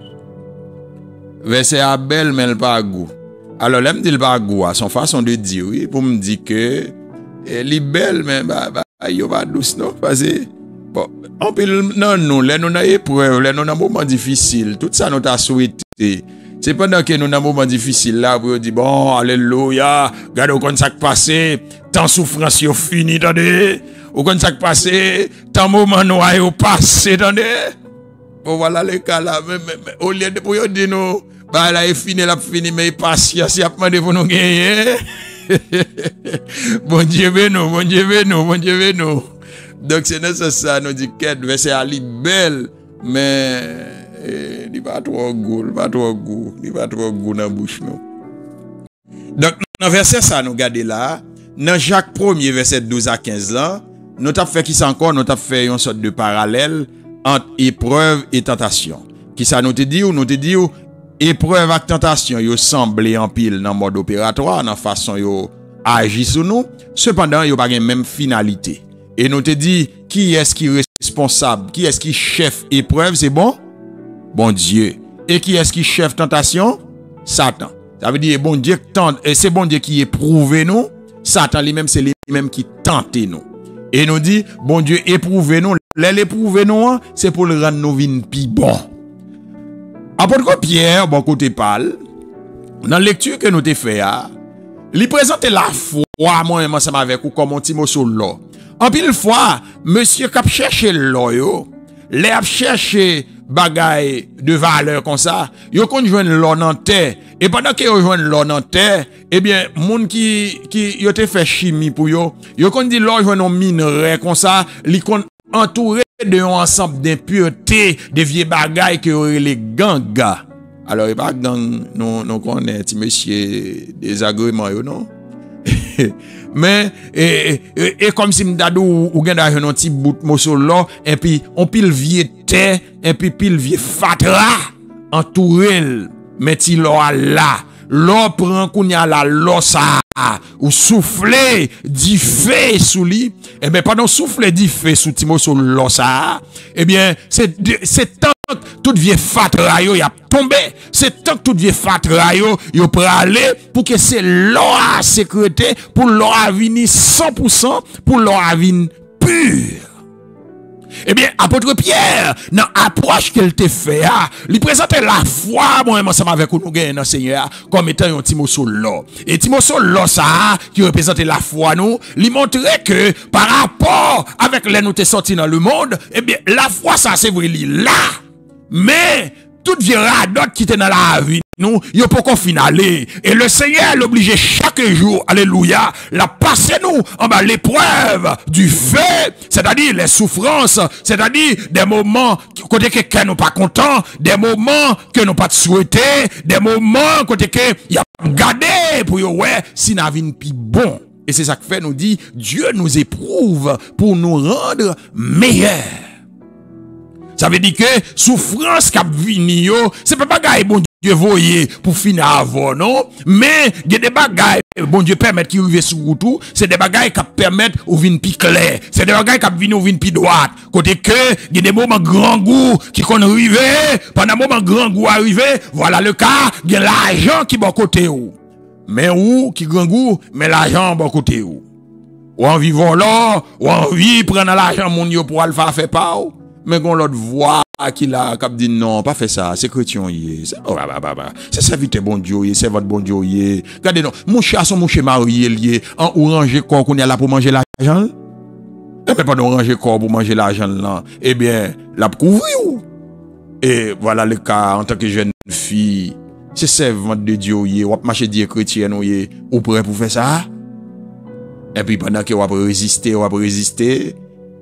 Verset à belle, mais il pas à goût. Alors, là, me dit il pas à goût, à son façon de dire, oui, pour me dire que il est belle, mais il va douce, non? Parce que, bon, on peut, non, là, nous avons épreuve, là, nous avons un moment difficile, tout ça, nous t'a souhaité. C'est pendant que nous avons un moment difficile, là, pour dire, bon, alléluia, regardez comment ça passé, tant souffrance, yo fini, attendez, ou quand ça passé, tant moment noir, yo passé, attendez. Bon, voilà le cas là, mais au lieu de pour dire nous, bah là, il fini, mais patience, il a demandé pour nous gagner. Bon Dieu, bénou, bon Dieu, bénou, bon Dieu, bénou. Donc, c'est nécessaire, nous dit qu'elle verset à li belle, mais il va trop goût, il va trop goût dans la bouche, non. Donc, dans verset ça, nous regardons là, dans Jacques 1er, verset 12 à 15 là, nous avons fait qui ça encore, nous avons fait une sorte de parallèle entre épreuve et tentation. Qui ça nous te dit ou nous te dit ou épreuve et tentation yo semblent en pile dans mode opératoire, dans façon yo agir sur nous, cependant yo pas même finalité. Et nous te dit qui est-ce qui est responsable, qui est-ce qui chef épreuve, c'est bon Dieu. Et qui est-ce qui chef tentation? Satan. Ça veut dire bon Dieu tente, et c'est bon Dieu qui éprouve nous, Satan lui-même c'est lui-même qui tente nous. Et nous dit bon Dieu éprouve nous. L'éprouver nous, c'est pour le rendre nous vin pi bon. Apôtre Pierre, bon côté parle, dans la lecture que nous te fait, il présente la foi, moi, ensemble avec ou comme un petit mot sur l'eau. En pile fois, monsieur cap chercher l'eau, les a cherché bagay de valeur comme ça, yo kon joine l'eau dans terre. Et pendant que yo joine l'eau dans terre, eh bien, moun qui yo te fait chimie pour yo kon dit l'eau joine un minerai comme ça, li kon entouré de un ensemble d'impuretés, de vieux bagailles que aurait les gangas. Alors, il pas gang, non connaît, petit monsieur, des agréments, non? Mais, et comme si m'dadou, ou gen d'argent, un petit bout de morceau là, et puis, on pile vieux terre, et puis pile vieux fatra, entouré, mais ti l'eau là. L'eau prend kounya la l'eau ça, ou souffler du feu sous lui, et bien pendant souffler du feu sous Timo sur l'eau ça, et bien c'est tant que tout vieux fatra yo y a tombé, c'est tant que tout vieux fatra yo pour aller pour que c'est l'eau à sécurité, pour l'eau à venir 100%, pour l'eau à venir pure. Eh bien, apôtre Pierre, dans l'approche qu'elle te fait, il présentait la foi, moi, ensemble avec nous, dans le Seigneur, comme étant un Timo sur l'eau. Et Timo sur l'eau, ça, qui représentait la foi, nous, lui montrait que, par rapport avec les nous te sortis dans le monde, eh bien, la foi, ça, c'est vrai, là. Mais, toute vie radote qui était dans la vie, nous, yo pas qu'on finale. Et le Seigneur l'oblige chaque jour, alléluia, la passer nous en bas l'épreuve du feu, c'est-à-dire les souffrances, c'est-à-dire des moments côté que nous pas content, des moments que nous pas souhaité, des moments côté que y a gardé pour yo ouais, si n'a vinn pi bon. Et c'est ça que fait nous dit Dieu nous éprouve pour nous rendre meilleurs. Ça veut dire que souffrance qui vini yo, c'est pas bagaille bon Dieu voyez pour finir avant non, mais il y a des bagailles bon Dieu permet qui arrive sur route, c'est des bagailles qui permettent ou vinn pi clair, c'est des bagailles qui vinn ou vinn pi droite. Côté que il y a des moments grand goût qui qu'on arriver, pendant moment grand goût arrivé, voilà le cas, il y a l'argent qui bon côté ou. Mais ou qui grand goût, mais l'argent bon côté ou. Ou en vivant là, ou en vie prendre l'argent mon yo pour aller faire pas ou. Mais quand l'autre voix qui l'a cap dit non, pas fait ça, c'est chrétien yé. C'est serviteur bon Dieu yé, c'est votre bon Dieu yé. Regardez non, mon chat son mon chez marié lié en orange corps qu'on y a là pour manger l'argent. Et mais pas d'oranger corps pour manger l'argent là. Eh bien, l'a couvrir ou. Et voilà le cas en tant que jeune fille, c'est servante de Dieu yé, ou marcher Dieu chrétien yé, ou prêt pour faire ça. Et puis pendant que ou résister,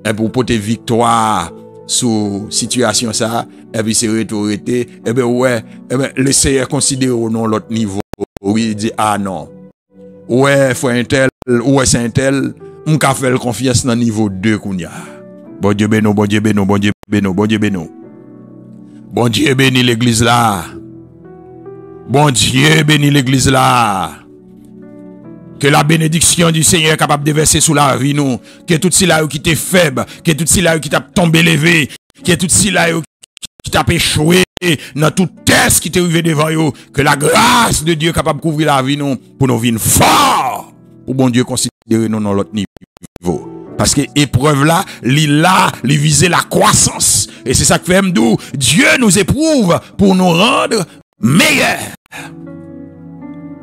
et pour porter victoire sous situation ça, et puis c'est retourné, et ben ouais, et ben le Seigneur considère au non l'autre niveau. Oui, il dit ah non. Ouais, faut un tel, ouais c'est un tel, on ka faire confiance dans niveau 2 kounya. Bon Dieu béni, bon Dieu béni, bon Dieu béni, bon Dieu béni. Bon Dieu béni l'église là. Bon Dieu béni l'église là. Que la bénédiction du Seigneur est capable de verser sous la vie nous. Que tout cela qui t'est faible, que tout cela qui t'a tombé levé, que tout cela qui t'a échoué dans tout test qui t'est arrivé devant vous. Que la grâce de Dieu est capable de couvrir la vie nous pour nous vivre fort. Pour bon Dieu considérer nous dans l'autre niveau. Parce que épreuve là, li viser la croissance. Et c'est ça que fait m'dou. Dieu nous éprouve pour nous rendre meilleurs.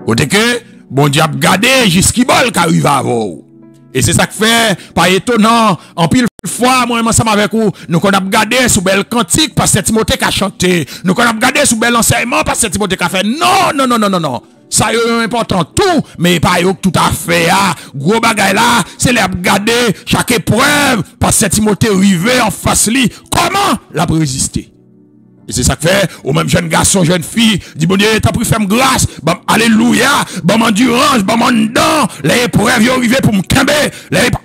Côté que bon Dieu a gardé jusqu'à bol qui arrive à vous. Et c'est ça que fait, pas étonnant, en pile fois, moi, ensemble avec vous, nous qu'on a gardé sous belle cantique, parce que Timothée qui a chanté. Nous qu'on a gardé sous bel enseignement, parce que Timothée qui a fait. Non. Ça est important tout, mais pas tout à fait, ah. Gros bagay là, c'est les garder chaque épreuve, parce que Timothée arrivé en face li. Comment la résister? Et c'est ça que fait, ou même jeune garçon, jeune fille, dit bon Dieu, t'as pris faire grâce, bon, alléluia, bon endurance, bon dedans, les épreuves y arrivé pour me camber,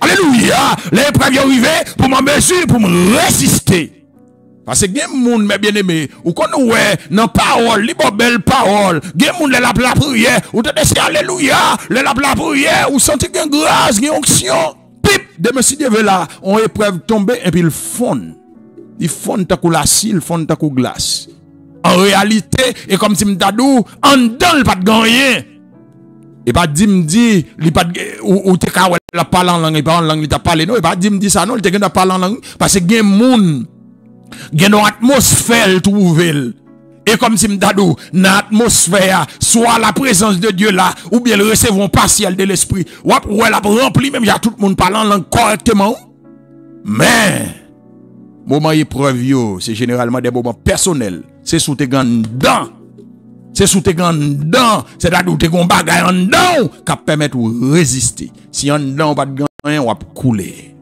alléluia, les épreuves y arrivé pour m'en mesure, pour me résister. Parce que gen moun mes bien-aimés, ou qu'on ouais, dans parole, li bon belle parole, gen moun la prière, ou te desi alléluia, la prière, ou senti gen grâce, gen onction, pip, de monsieur Dieu là, on épreuve tomber et puis il fond. Il fond ta kou la cil, fond ta kou glace. En réalité, et comme si m'tadou, en dedans, il pas de gagner. Et pas dit, il pas ou te ka la parle en langue, il pas en langue, il t'a parlé, non, et pas dit ça, non, il te gen parle en langue, parce que gen moun, gen une atmosphère trouvé. Et comme si m'tadou, dans l'atmosphère, soit la présence de Dieu là, ou bien le recevons partiel de l'esprit, ou elle a rempli, même il y a tout le monde parlant en langue correctement. Mais, moment épreuve, c'est généralement des moments personnels. C'est sous tes gants dedans. C'est sous tes gants dedans. C'est-à-dire que tes gants bagaille en dedans qui permettent de résister. Si en dedans, pas de gants, on va couler.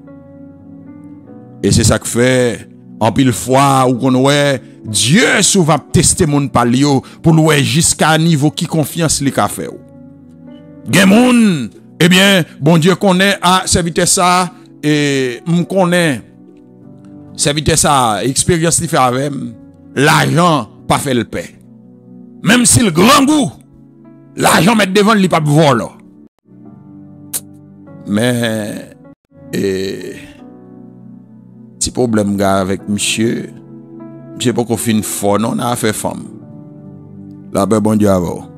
Et c'est ça que fait, en pile fois, où qu'on ouais, Dieu souvent tester mon palio pour louer jusqu'à un niveau qui confiance les cafés. Gen moun, eh bien, bon Dieu connaît à servir ça, et m'm connaît. Serviteur ça, expérience li fait avec l'argent pas fait le paix. Même si le grand goût, l'argent met devant li pas vol. Mais petit problème gars avec monsieur pas qu'on fin fort non, on a fait femme. La ben bon Dieu avant.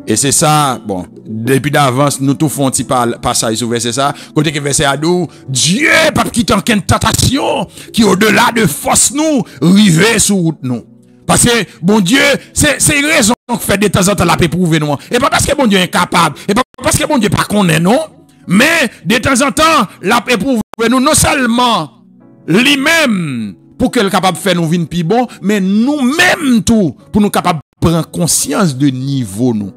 Et c'est ça, bon, depuis d'avance, nous tout font un petit passage sur verset ça. Côté que verset adou, Dieu pas quitter aucune tentation qui au-delà de force nous, river sur route nous. Parce que, bon Dieu, c'est une raison qu'on fait de temps en temps la paix prouver nous. Et pas parce que bon Dieu est incapable, et pas parce que bon Dieu pas connaît non, mais de temps en temps, la paix prouver nous, non seulement lui-même, pour qu'elle capable de faire nous vivre plus bon, mais nous-mêmes tout, pour nous capable de prendre conscience de niveau nous.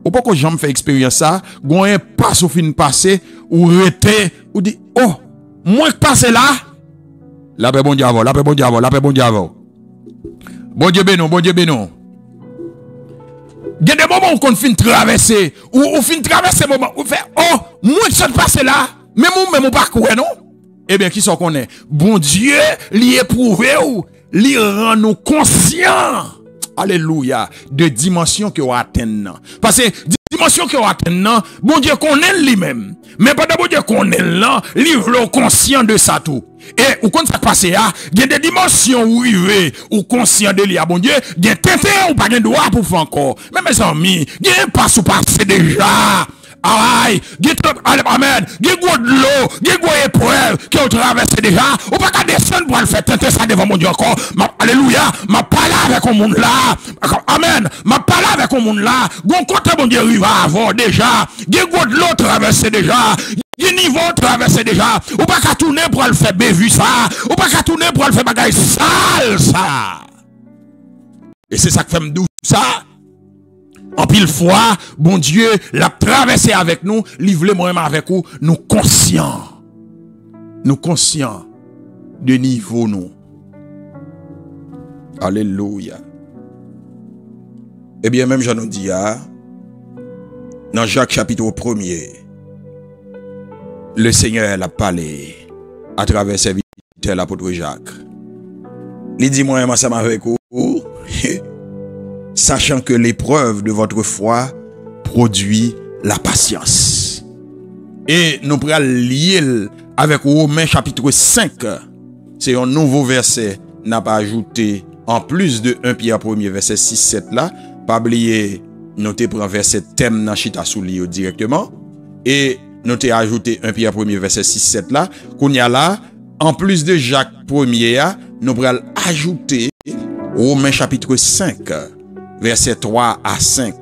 Ou pas que j'en fais expérience ça, gon un passe au fin passé, ou rete, ou dit, oh, moi que passe là, la paix bon Dieu avant, la paix bon Dieu avant, la paix bon Dieu avant. Bon Dieu bénon, bon Dieu bénon. Il y a des moments où on fin traverser, ou fin traverser moment, ou fait, oh, moi que ça passe là, même mon parcours, non? Eh bien, qui sont qu'on est? Bon Dieu, l'y éprouvé ou, l'y rend nous conscients. Alléluia, de dimension que on atteint. Parce que dimension que on atteint, bon Dieu connaît lui-même. Mais pas de bon Dieu connaît là, livre conscient de ça tout. Et ou quand ça passe là, il y a des dimensions où il ou conscient de lui, bon Dieu, il y a tenté ou pas de droit pour faire encore. Mais mes amis, il y a un pas ou passé déjà. Aïe, amen, gè gwo de l'eau, gè gwo épreuve qui ont traversé déjà, ou pas qu'à descendre pour le faire tenter ça devant mon Dieu encore. Alléluia, ma parole avec un monde là, amen, ma parole avec un monde là, gon côté mon Dieu arrive avant déjà, gè gwo de l'eau traversé déjà, gè niveau traversé déjà, ou pas qu'à tourner pour le faire bévu ça, ou pas qu'à tourner pour le faire bagaille sale ça. Et c'est ça que fait m'dou ça. En pile fois, bon Dieu l'a traversé avec nous, livre moi-même avec vous, nous conscients. Nous conscients. de niveau nous. Alléluia. Eh bien, même j'en ai dit, dans Jacques chapitre 1er, le Seigneur a parlé à travers ses serviteurs, l'apôtre Jacques. Il dit, moi, ensemble avec vous, sachant que l'épreuve de votre foi produit la patience. Et nous pourrons lier avec Romains chapitre 5. C'est un nouveau verset, n'a pas ajouté, en plus de 1 Pierre 1er, verset 6-7 là, pas oublier, noter pour un verset thème dans Chita Soulio directement, et noter ajouter 1 Pierre 1er, verset 6-7 là, qu'on y a là, en plus de Jacques 1er, nous pourrons ajouter Romains chapitre 5, verset 3 à 5.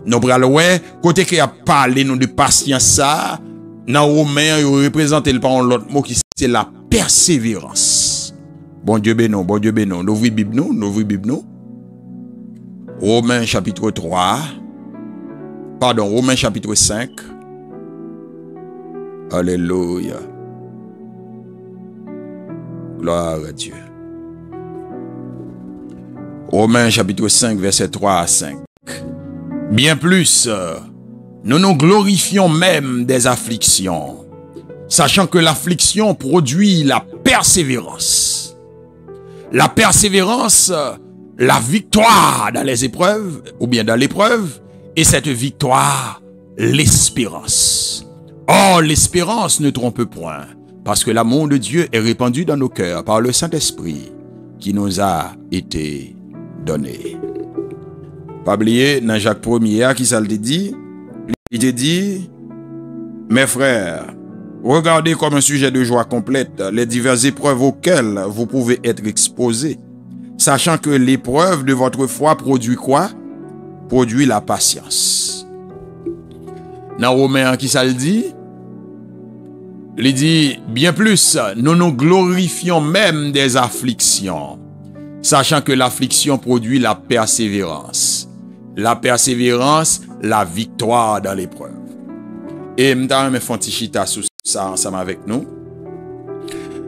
Nous pourrons ouais, côté qui a parlé nous de patience ça, dans Romains, il représente par l'autre mot qui c'est la persévérance. Bon Dieu bénon, bon Dieu bénon. Nous ouvrons Bible nous. Romains chapitre 3. Pardon, Romains chapitre 5. Alléluia. Gloire à Dieu. Romains chapitre 5, verset 3 à 5. Bien plus, nous nous glorifions même des afflictions, sachant que l'affliction produit la persévérance. La persévérance, la victoire dans les épreuves, ou bien dans l'épreuve, et cette victoire, l'espérance. Or, l'espérance ne trompe point, parce que l'amour de Dieu est répandu dans nos cœurs par le Saint-Esprit qui nous a été donné. Pas oublier, dans Jacques 1er, qui ça le dit, il te dit, mes frères, regardez comme un sujet de joie complète les diverses épreuves auxquelles vous pouvez être exposés, sachant que l'épreuve de votre foi produit quoi? Produit la patience. Dans Romains, qui ça le dit? Il dit, bien plus, nous nous glorifions même des afflictions, sachant que l'affliction produit la persévérance. La persévérance, la victoire dans l'épreuve. Et m'ta me font chita sous ça ensemble avec nous.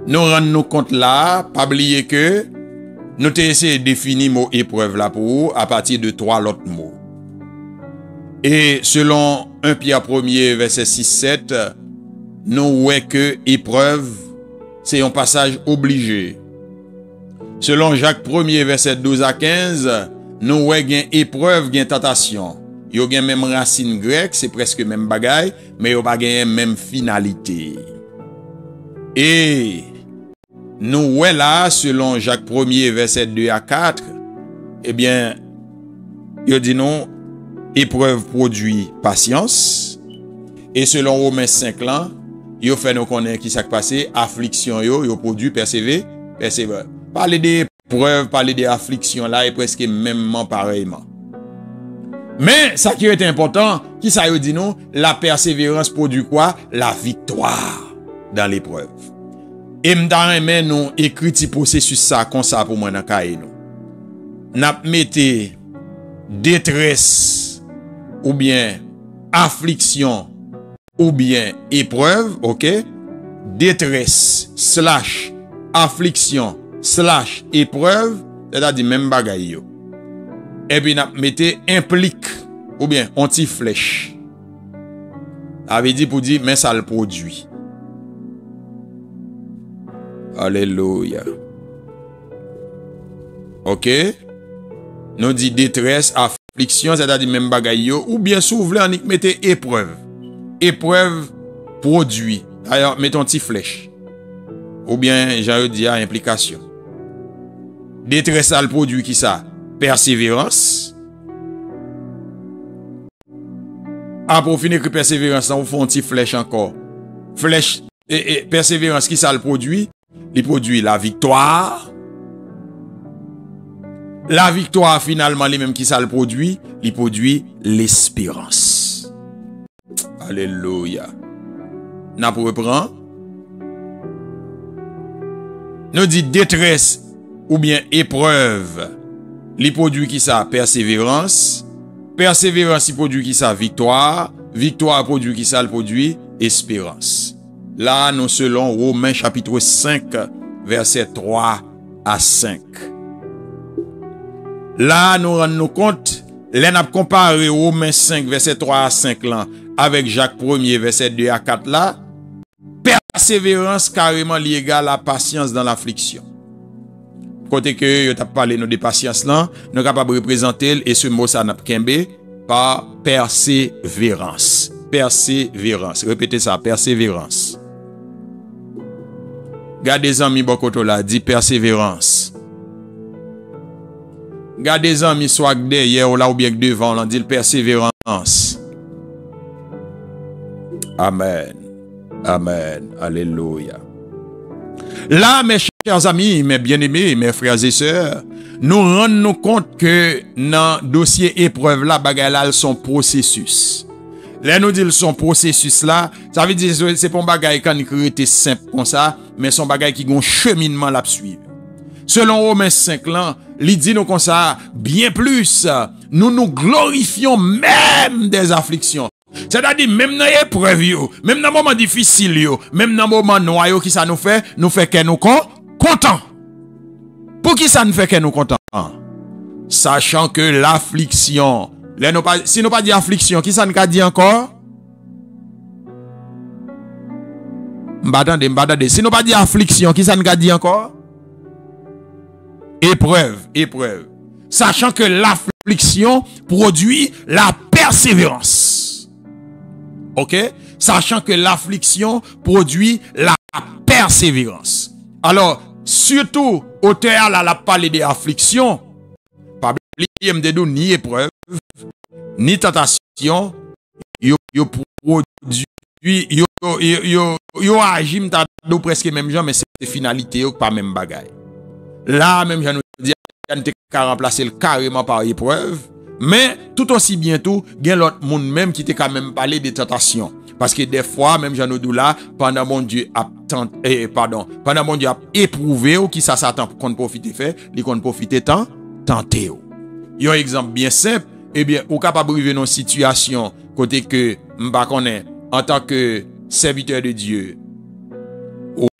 Nous rendons compte là, pas oublier que nous t'ai essayé de définir mot épreuve là pour vous à partir de 3 autres mots. Et selon 1 Pierre 1er verset 6-7, nous voyons que épreuve c'est un passage obligé. Selon Jacques 1er verset 12 à 15, nous voyons qu'il y a épreuve, il y a tentation. Il y a même racine grecque, c'est presque même bagaille, mais il y a même finalité. Et nous voyons là, selon Jacques 1er verset 2 à 4, eh bien, il dit non, épreuve produit patience. Et selon Romains 5 là, il fait nous connaître qui s'est passé, affliction yo produit persévérance. Parler des épreuves, parler des afflictions là est presque même pareillement. Mais ça qui est important, qui ça dit nous, la persévérance produit quoi? La victoire dans l'épreuve. Et m'dame nous écrit ce processus ça comme ça pour moi dans cahier nous. N'a mettez détresse ou bien affliction ou bien épreuve, OK? Détresse / affliction / épreuve, c'est-à-dire même bagaille yo. Et puis n'a mettez implique ou bien anti-flèche. Avait dit pour dire mais ça le produit. Alléluia. OK? Nous dit détresse, affliction, c'est-à-dire même bagaille yo, ou bien souvent on mettez épreuve. Épreuve produit. D'ailleurs, mettons petit flèche. Ou bien j'ai dit à implication. Détresse à le produit qui ça? Persévérance. Après finir que persévérance, on fait un petit flèche encore. Flèche et persévérance qui ça le produit? Il produit la victoire. La victoire finalement, les mêmes qui ça le produit? Il produit l'espérance. Alléluia. N'a pour reprendre. Nous dit détresse ou bien épreuve. Il produit qui ça? Persévérance. Persévérance, il produit qui ça? Victoire. Victoire produit qui ça? Le produit espérance. Là, nous selon Romains chapitre 5, verset 3 à 5. Là, nous rendons compte, là, nous comparé Romains 5, verset 3 à 5 là, avec Jacques 1er, verset 2 à 4 là, persévérance carrément liée à la patience dans l'affliction. Côté que yo t'a parlé de patience là, nous capable de représenter et ce mot ça n'a kembe par persévérance. Persévérance. Répétez ça, persévérance. Gardez les amis bokoto là, dit persévérance. Gardez les amis soit derrière ou là ou bien devant, on dit persévérance. Amen. Amen. Alléluia. Là, mes chers amis, mes bien-aimés, mes frères et sœurs, nous rendons compte que dans le dossier épreuve là, bagay là, son processus. Là, nous disons son processus là, ça veut dire c'est pas un bagay qui était simple comme ça, mais son bagay qui a un cheminement là suivre. Selon Romains 5 là, il dit nous comme ça, bien plus, nous nous glorifions même des afflictions. C'est-à-dire, même dans l'épreuve, même dans les moments difficiles, même dans les moments noirs, qui ça nous fait que nous contents. Pour qui ça nous fait que nous contents? Sachant que l'affliction, si nous pas dit affliction, qui ça nous a dit encore? M'badande. Si nous pas dit affliction, qui ça nous a dit encore? Épreuve. Sachant que l'affliction produit la persévérance. Ok? Sachant que l'affliction produit la persévérance. Alors, surtout, auteur là, la parlé des afflictions, pas oublier ni épreuve, ni tentation, yo produit, yo agit m'tadou presque même genre, mais c'est finalité, pas même bagaille. Là, même, j'en dis, on a remplacé le carrément par épreuve. Mais tout aussi bientôt, il y a l'autre monde même qui t'a quand même parlé de tentation. Parce que des fois, même j'en ai là, pendant mon Dieu a pendant mon Dieu a éprouvé ou qui ça Satan qu'on profite faire, il qu'on profite tenter. Il y a un exemple bien simple, eh bien, ou capable de vivre dans une situation côté que m'pa connaît en tant que serviteur de Dieu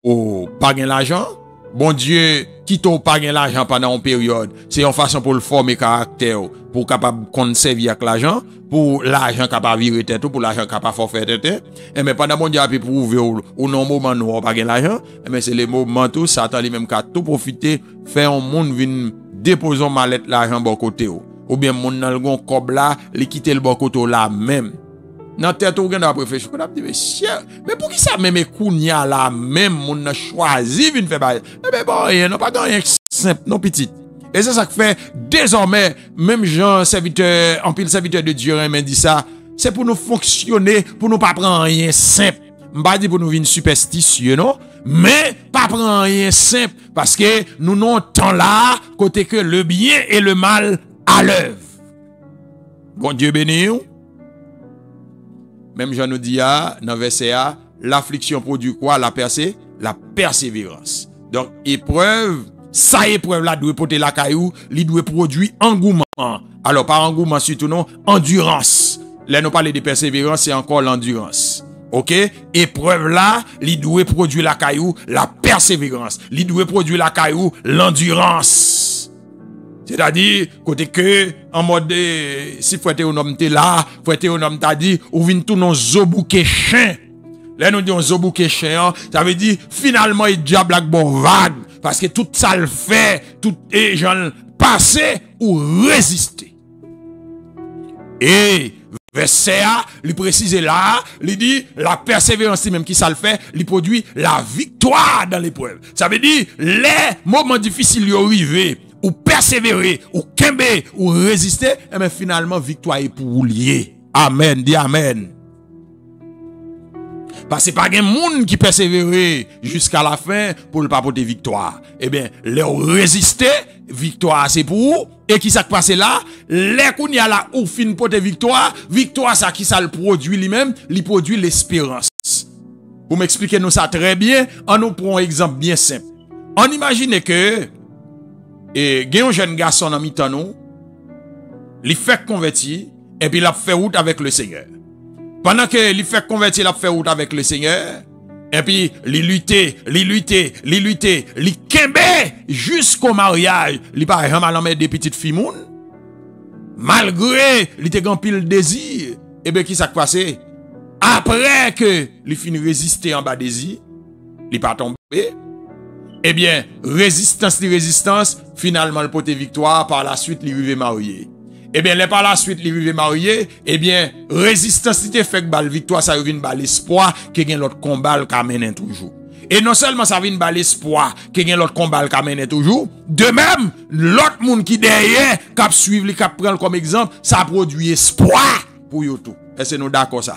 ou pas gain l'argent. Bon Dieu, quitte ou pas gain l'argent pendant une période, c'est une façon pour le former caractère, pour capable conserver avec l'argent, pour l'argent capable virer tête ou pour l'argent capable faire tête. Et mais pendant mon Dieu a pu prouver ou non moment nous pas gain l'argent, et mais c'est le moment tout Satan lui même qui a tout profiter faire un monde vinn déposer mallette l'argent bon côté ou bien mon dans le gon cob là, li quitter le bon côté là même. Dans tête ou gen après réfléchir, on a dit mais pour qui ça même kounya là même mon a choisi vinn faire bail. Mais bon, il n'a pas rien simple non petit. Et c'est ça qui fait désormais même Jean serviteur en pile serviteur de Dieu mais dit ça, c'est pour nous fonctionner, pour nous pas prendre rien simple. M'pa dit pour nous vinn superstitieux non, mais pas prendre rien simple parce que nous non temps là côté que le bien et le mal à l'œuvre. Bon Dieu béni. Même Jean nous dit dans verset A, l'affliction produit quoi? La persévérance. Donc épreuve, ça épreuve là doit porter la caillou, il doit produire engouement. Alors par engouement surtout non, endurance. Là nous parler de persévérance, c'est encore l'endurance. OK? Épreuve là, il doit produire la caillou, la persévérance. Il doit produire la caillou, l'endurance. C'est-à-dire, côté que, en mode, si fouette un homme t'es là, fouette un homme t'a dit, ou vin tout non zobouke chien. Là, nous disons zobouke chien, ça veut dire, finalement, il diable avec bon vague. Parce que tout ça le fait, tout est gens passé ou résister. Et, verset A, il précise là, il dit, la persévérance même qui ça le fait, il produit la victoire dans l'épreuve. Ça veut dire, les moments difficiles y arrivent, ou persévérer, ou kembe, ou résister, et bien finalement, victoire est pour vous lier. Amen, dis amen. Parce que pas de monde qui persévérer jusqu'à la fin pour ne pas porter victoire. Eh bien, les résister, victoire c'est pour vous. Et qui s'est passé là? Les qu'on y a là ou fin porter victoire, victoire ça qui ça le produit lui-même, il produit l'espérance. Vous m'expliquez nous ça très bien, on nous prend un exemple bien simple. On imagine que et il y a un jeune garçon en mi-temps nous, il fait convertir et puis il a fait route avec le Seigneur. Pendant que il fait convertir, il a fait route avec le Seigneur, Et puis, li lutter, li kembe jusqu'au mariage. Li pas jamais l'en des petites filles moun. Malgré li te gan pile désir, et bien qui s'est passé? Après que li fin résister en bas désir, li pas tombé. Eh bien, résistance, finalement le pote victoire, par la suite li rive marié. Eh bien, par la suite, li rive marié, eh bien, résistance li te fait que bal victoire, ça vient bal espoir, que gen l'autre combat ka mène toujours. Et non seulement ça vient bal espoir, que gen l'autre combat ka mène toujours, de même, l'autre monde qui derrière, k'ap suivre li, k'ap prendre comme exemple, ça produit espoir pour yo tout. Est-ce que nous d'accord ça?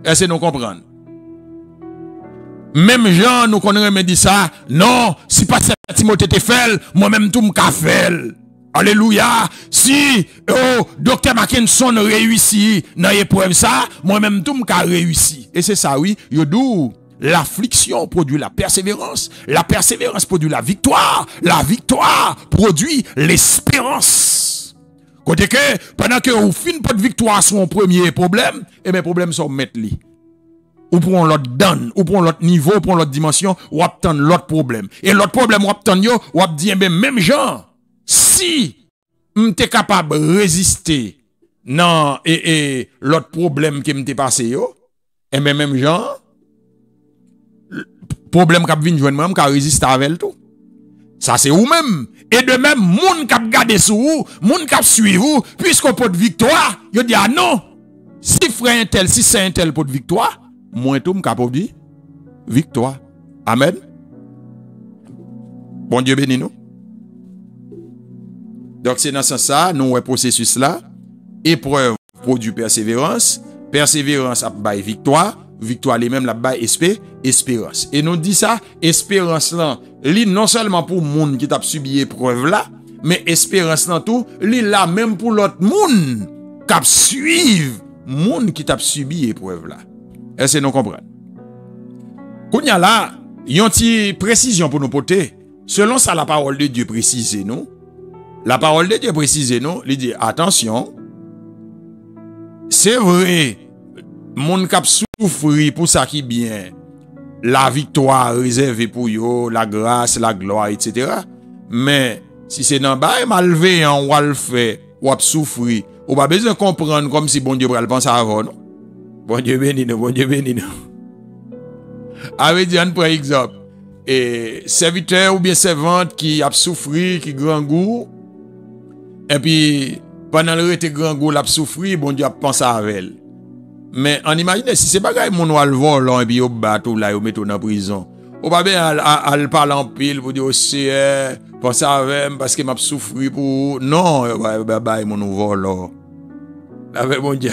Est-ce que nous comprenons? Même Jean, nous connaissons me dit ça, non, si pas Timothée te fait, moi-même tout m'ka fait. Alléluia. Si docteur Mackinson réussit dans l'épreuve ça, moi-même tout m'ka réussi. Et c'est ça oui, yo dou l'affliction produit la persévérance produit la victoire produit l'espérance. Côté que pendant que vous fin pas de victoire sur un premier problème, et mes problèmes sont mettre li. Ou pour l'autre donne, ou pour l'autre niveau, ou pour l'autre dimension, ou obtendre l'autre problème. Et l'autre problème ou obtendre yo, ou dire même gens. Si m'étais capable de résister non et l'autre problème qui m'était passé yo, et même gens problème qu'a vinn joindre moi qu'a résister avec tout. Ça c'est ou même et de même moun k'ap garder sou ou, moun k'ap suivre puisqu'on pot de victoire, yo dit ah non. Si frère un tel, si c'est un tel pot de victoire, moi tout m'capable dire victoire. Amen. Bon Dieu béni nous. Donc c'est dans ce sens ça, nous un processus là, épreuve produit persévérance, persévérance a bail victoire, victoire les mêmes la bail espérance. Et nous dit ça, espérance là, li non seulement pour monde qui t'a subi épreuve là, mais espérance là tout, li là même pour l'autre monde qui suivre monde qui t'a subi épreuve là. Est-ce que nous comprenons? Kounya là, yon ti précision pour nous porter. Selon ça la parole de Dieu précise nous. La parole de Dieu précise nous, il dit attention. C'est vrai, moun k'ap souffri pour ça qui bien. La victoire réservée pour yo, la grâce, la gloire, etc. Mais si c'est dans bas malveillant ou al fait ou ap souffri, ou pas besoin comprendre comme si bon Dieu pral penser avant non. Bon Dieu béni nous, bon Dieu béni nous. Avec dit par exemple, et serviteur ou bien servante qui a souffri, qui grand goût, et puis pendant le été grand goût l'a souffri, bon Dieu a pensé avec elle. Mais on imagine si c'est pas gars mon wal vol et puis au bateau là, au mettre dans prison. Ou pas bien al parle en pile pour dire aussi pensez avec parce que m'a souffri pour non bah mon vol avec mon Dieu.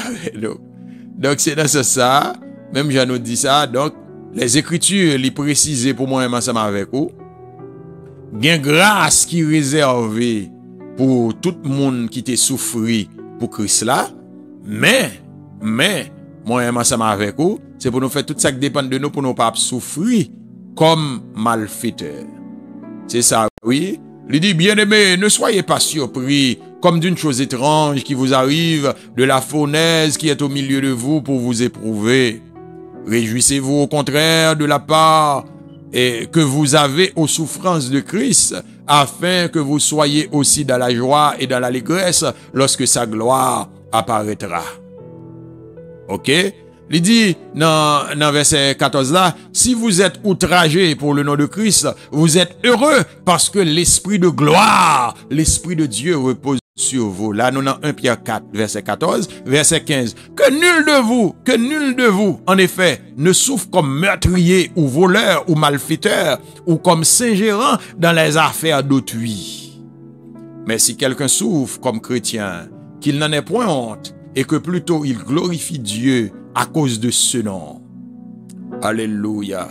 Donc c'est dans ça, même Jean nous dit ça, donc les écritures les précisent pour moi ensemble avec vous. Gain grâce qui réservée pour tout le monde qui t'a souffri pour Christ là, mais moi ensemble avec vous, c'est pour nous faire tout ça qui dépend de nous pour nous pas souffrir comme malfaiteurs. C'est ça, oui. Il dit, bien-aimés, ne soyez pas surpris comme d'une chose étrange qui vous arrive de la fournaise qui est au milieu de vous pour vous éprouver. Réjouissez-vous au contraire de la part que vous avez aux souffrances de Christ, afin que vous soyez aussi dans la joie et dans l'allégresse lorsque sa gloire apparaîtra. Ok? Il dit dans verset 14 là, si vous êtes outragés pour le nom de Christ, vous êtes heureux parce que l'esprit de gloire, l'esprit de Dieu repose sur vous. Là, nous dans 1 Pierre 4, verset 14, verset 15. Que nul de vous, en effet, ne souffre comme meurtrier ou voleur ou malfaiteur ou comme s'ingérant dans les affaires d'autrui. Mais si quelqu'un souffre comme chrétien, qu'il n'en ait point honte et que plutôt il glorifie Dieu à cause de ce nom. Alléluia.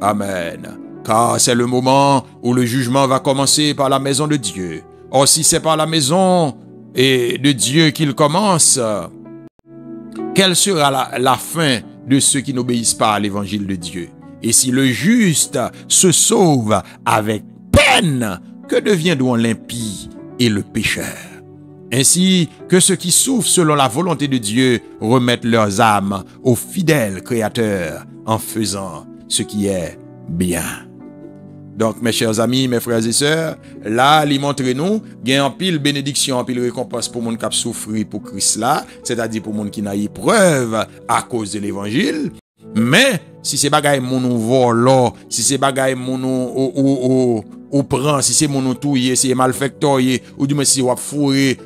Amen. Car c'est le moment où le jugement va commencer par la maison de Dieu. Or, si c'est par la maison de Dieu qu'il commence, quelle sera la fin de ceux qui n'obéissent pas à l'évangile de Dieu? Et si le juste se sauve avec peine, que devient donc l'impie et le pécheur? ainsi que ceux qui souffrent selon la volonté de Dieu remettent leurs âmes au fidèle Créateur en faisant ce qui est bien. Donc, mes chers amis, mes frères et sœurs, là, il montre nous, il y a un pile bénédiction, un pile récompense pour moun qui a souffert pour Christ là, c'est-à-dire pour moun qui n'a épreuve à cause de l'évangile. Mais, si c'est bagay moun ou volo, si c'est bagay moun ou prend, si c'est moun ou touye, si c'est malfectoye, ou du moins si ou a fourré,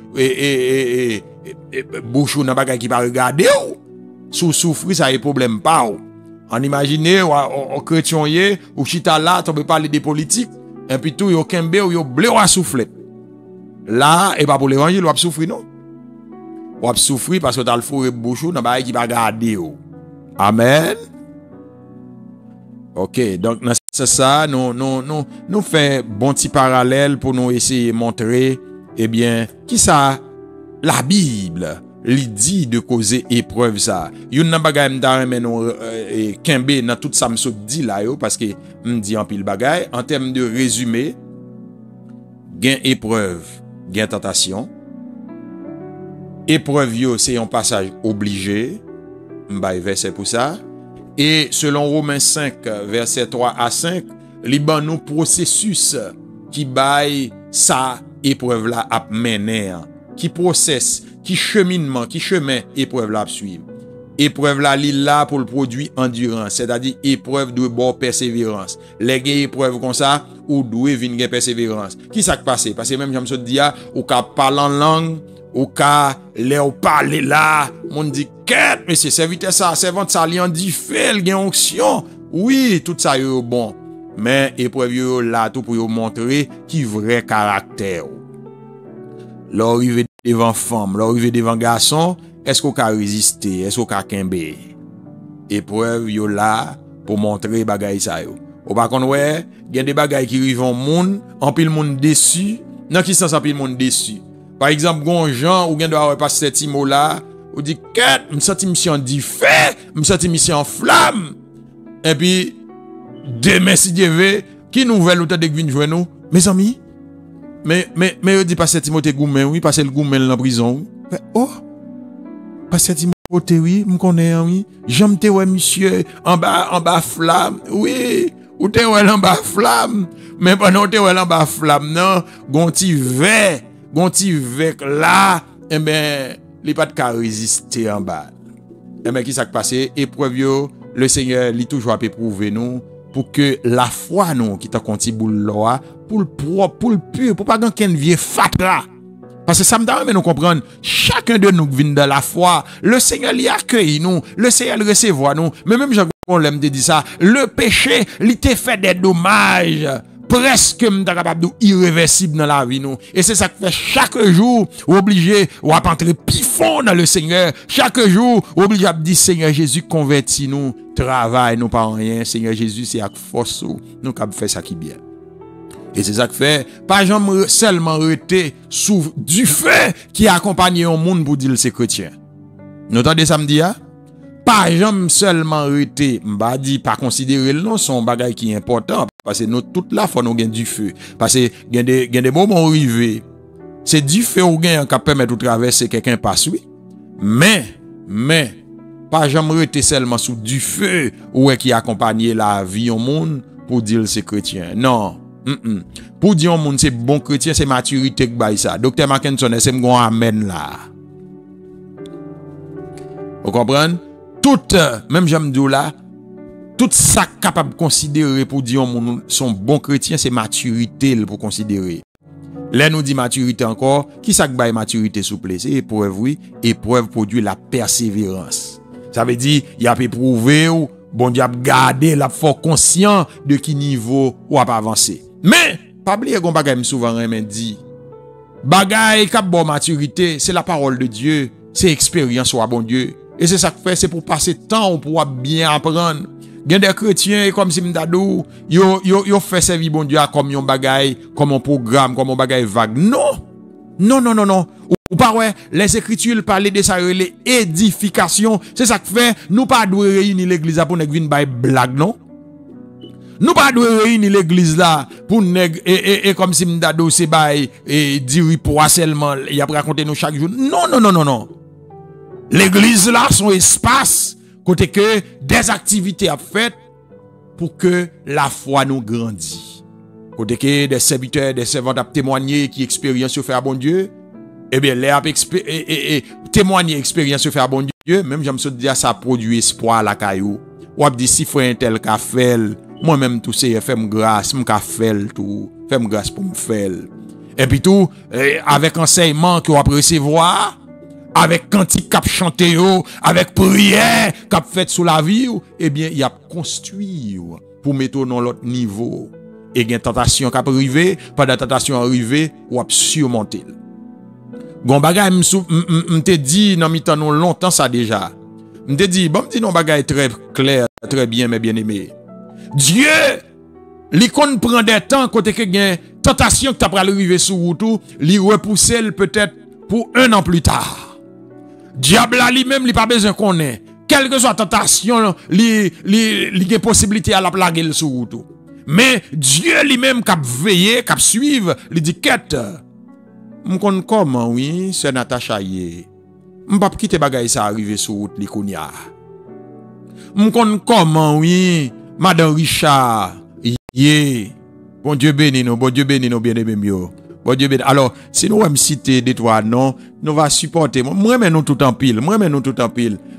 bouchou nan bagay qui pas regarder ou, sous souffrir, ça y est problème pas ou. On imagine, ou chrétien yé, ou chita là, tu peux parler des politiques, et puis tout, yo kembe ou yo blé ou a souffler. Là, et pas pour l'évangile, ou a souffrir, non? Ou a souffrir parce que t'as le fourré bouchou, nan bagay qui pas regarder ou. Amen. Ok, donc c'est ça, nous fait bon petit parallèle pour nous essayer de montrer, eh bien, qui ça, la Bible, l'idée de causer épreuve ça. Yon nan bagay m'da remen nou kembe nan tout ça m'so dit là yo, parce que m'di en pile bagay, en termes de résumé, gen épreuve, gen tentation. Épreuve yo, c'est un passage obligé, m'bay verset pour ça. Et selon Romains 5, verset 3 à 5, li ban nou processus qui bail ça épreuve là ap mener, qui process, qui cheminement, qui chemin épreuve là ap suivre. Épreuve là li là pour le produit endurance, c'est-à-dire épreuve doit bon persévérance. Les gen épreuve comme ça ou doit vinn gen persévérance. Qui ça qui passe? Parce que même j'aime ça dire ou ka parler en langue, ou ka le ou parler là, mon dit quête, mais c'est serviteur ça, servante ça li en dit fait, gen onction. Oui, tout ça yo bon. Mais épreuve yo là tout pour yo montrer qui vrai caractère. L'arrivée devant femme, l'arrivée devant garçon, est-ce qu'on ka résister, est-ce qu'on ka kembe? Épreuve yo là pour montrer bagay ça yo. Ou pas kon ouais, gen des bagay qui rive en pile monde déçu, dans qui sens en pile monde déçu. Par exemple, gon Jean ou gen doit avoir pas cet mot là, ou dit quête, me senti mission dit fait, me senti mission en flamme. Et puis demain si Dieu veut, qui nouvelle ou t'as de vinn joindre nous, mes amis? Mais dit pas cet Timothée Goumen, oui, parce que le Goumen en prison. Oh, pas cet Timothée, oui, me connais, oui. J'aime te ouais, monsieur, en bas flamme, oui. Ou te ouais en bas flamme. Mais pendant te ouais en bas flamme, non, gonti vek là, eh ben, li pas de ka résister en bas. Eh ben, qui ça qui passe? Épreuve yo, le Seigneur, li toujours à éprouver nous, pour que la foi nous, qui t'a conti boule là, pour le propre, pour le pur, pour pas qu'un vieux fatra. Parce que ça me donne nous comprendre, chacun de nous vient de la foi, le Seigneur l'y accueille nous, le Seigneur le recevoir nous, mais même Jean-Paul l'aime te dit ça, le péché, il te fait des dommages, presque capable irréversible dans la vie nous. Et c'est ça que fait chaque jour, obligé, ou à entrer pifon dans le Seigneur, chaque jour, obligé à dire Seigneur Jésus convertis nous, travaille nous pas rien, Seigneur Jésus c'est avec force, nous capable faire ça qui bien. Et c'est ça que fait, pas jamais seulement arrêter sous du feu qui accompagne un monde pour dire c'est chrétien. Nous entendez ça me dit, hein? Pas jamais seulement arrêter, m'ba dit pas considérer le nom, son bagage qui est important, parce que nous, toute la fois, nous gagnons du feu. Parce que, gagne des moments arrivés, c'est du feu ou gagne qui permet de traverser quelqu'un passe, oui. Mais, pas jamais arrêter seulement sous du feu, ou qui accompagne la vie au monde pour dire c'est chrétien. Non. Pour dire au monde c'est bon chrétien, c'est maturité que bail ça. Docteur Mackinson, c'est m'gon amen là. Vous comprenez? Tout, même j'aime dire là, tout ça capable de considérer pour dire au monde son bon chrétien, c'est maturité pour considérer. Là nous dit maturité encore, qui ça que bail maturité souple? C'est épreuve, oui, épreuve produit la persévérance. Ça veut dire, il y a éprouvé ou bon Dieu a gardé la fort conscient de qui niveau ou a avancer. Mais, pas oublier qu'on bagay souvent dit, bagay kap bon maturité, c'est la parole de Dieu, c'est expérience ou bon Dieu. Et c'est ça que fait, c'est pour passer temps pour bien apprendre. Gen des chrétiens comme si m'dadou, yo fait servir bon Dieu comme yon bagay, comme un programme, comme un bagay vague. Non. Ou pas ouais, les écritures parlent de ça, les édifications. C'est ça que fait, nous pas doit réunir l'église pour nous vinn bay blague, non? Nous pas de réunir l'église là pour nèg et comme si m'dado c'est bail et dire pour seulement il a raconter nous chaque jour. Non non non non non. L'église là son espace côté que des activités à faites pour que la foi nous grandisse. Côté que des serviteurs, des servantes à témoigner qui expérience sur faire bon Dieu, eh bien les témoigner expérience sur faire bon Dieu, même j'aime se dire ça produit espoir la caillou. Ou dit si frère un tel qu'a fait, moi même tout c'est fais-moi grâce, m'ka fait tout, fais-moi grâce pour me faire. Et puis tout avec enseignement que on va recevoir, avec cantique qu'a chanté avec prière qu'a fait sous la vie, eh bien il a construit pour mettre dans l'autre niveau. Et il y a une tentation qui arrive, pas de tentation arrivée, ou a surmonter. Gon bagay m'te dit dans mi-temps non longtemps ça déjà. M'te dit bon dit non bagay très clair, très bien mais bien aimé. Dieu l'icône prend des temps côté que gain tentation que t'a pral arriver sur route, li repousser peut-être pour 1 an plus tard. Diable là lui-même li pas besoin qu'on ait. Quelle que soit tentation, li gain possibilité à la plaguer sur route. Mais Dieu lui-même qui a veillé, qui a suivi, il dit quête. M'kon comment oui, c'est Natacha yé. M'pa quitter bagay ça arriver sur route li kounya. M'kon comment oui, Madame Richard yé. Bon Dieu béni nous bien aimé mieux. Bon Dieu béni. Alors, si nous aime citer des trois noms, nous va supporter moi mais nous tout en pile,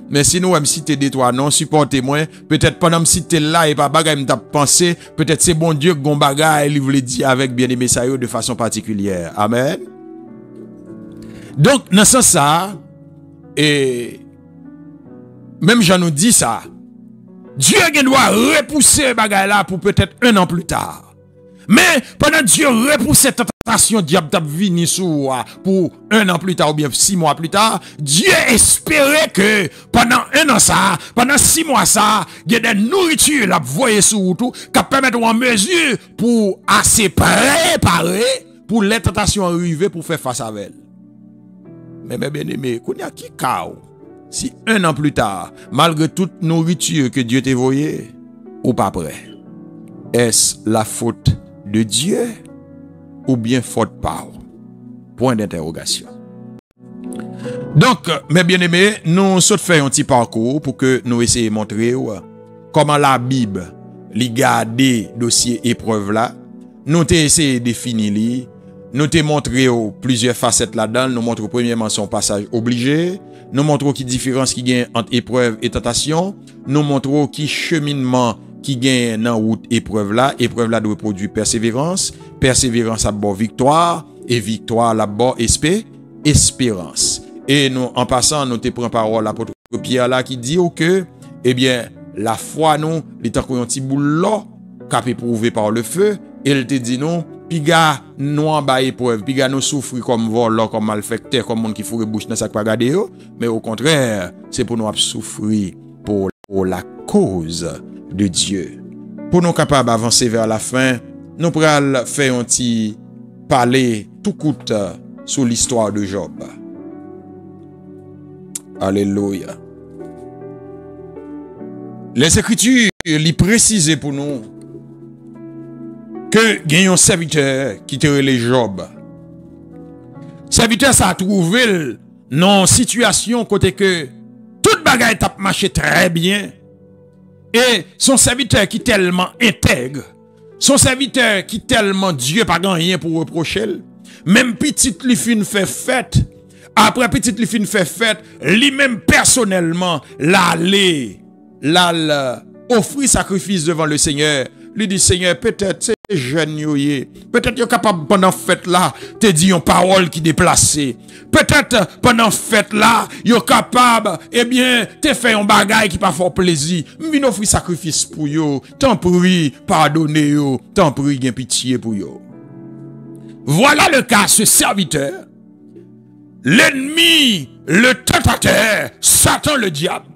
Mais si nous aime citer des trois noms, supportez-moi, peut-être pendant me citer là et pas bagay m't'a pensé, peut-être c'est bon Dieu que gon bagay il voulait dire avec bien aimé ça de façon particulière. Amen. Donc, dans ce sens ça, et même j'en nous dit ça, Dieu doit repousser bagay là pour peut-être 1 an plus tard. Mais pendant Dieu repousse cette tentation, diable t'a vini sous pour 1 an plus tard ou bien 6 mois plus tard, Dieu espérait que pendant 1 an ça, pendant 6 mois ça, il y a des nourritures là voyez sous tout qui permettent en mesure pour assez préparer pour les tentations arriver pour faire face à elle. Mais bien aimé, qu'on y a qui cao si 1 an plus tard, malgré toute nourriture que Dieu t'a voyé, ou pas prêt, est-ce la faute de Dieu ou bien faute par? Point d'interrogation. Donc, mes bien-aimés, nous sommes fait un petit parcours pour que nous essayions de montrer comment la Bible li garder dossier épreuve là. Nous t'ai essayé de définir, nous t'ai montré plusieurs facettes là-dedans. Nous montrons premièrement son passage obligé. Nous montrons qui différence qui gagne entre épreuve et tentation. Nous montrons qui cheminement qui gagne dans route épreuve là doit produire persévérance a bon victoire et victoire la bon espérance. Et nous en passant nous te prend parole l'apôtre Pierre là qui dit que eh bien la foi nous l'état qu'on un petit boule là qu'a éprouvé par le feu et il te dit non piga nous en bas épreuve piga nous souffrir comme voleur comme malfaiteur comme monde qui fourre bouche dans sac pas garder mais au contraire c'est pour nous souffrir pour la cause de Dieu. Pour nous capables d'avancer vers la fin, nous pourrons faire un petit parler tout court sur l'histoire de Job. Alléluia. Les Écritures les précisent pour nous que il y a un serviteur qui te relève Job. Serviteur ça a trouvé dans situation côté que toute bagaille t'a marché très bien. Et son serviteur qui tellement intègre, son serviteur qui tellement Dieu pas rien pour reprocher, même petite li fin fait fête, après petite li fin fait fête, lui-même personnellement l'aller offrir sacrifice devant le Seigneur. Lui dit Seigneur, peut-être c'est jeune yoye, peut-être yo capable pendant fête là te dit une parole qui déplacée. Peut-être pendant fête là, yo capable eh bien te fait un bagage qui pas fort plaisir. M'vin offrir sacrifice pour yo, tant prie, pardonnez yo, tant prie gen pitié pour yo. Voilà le cas ce serviteur. L'ennemi, le tentateur, Satan le diable,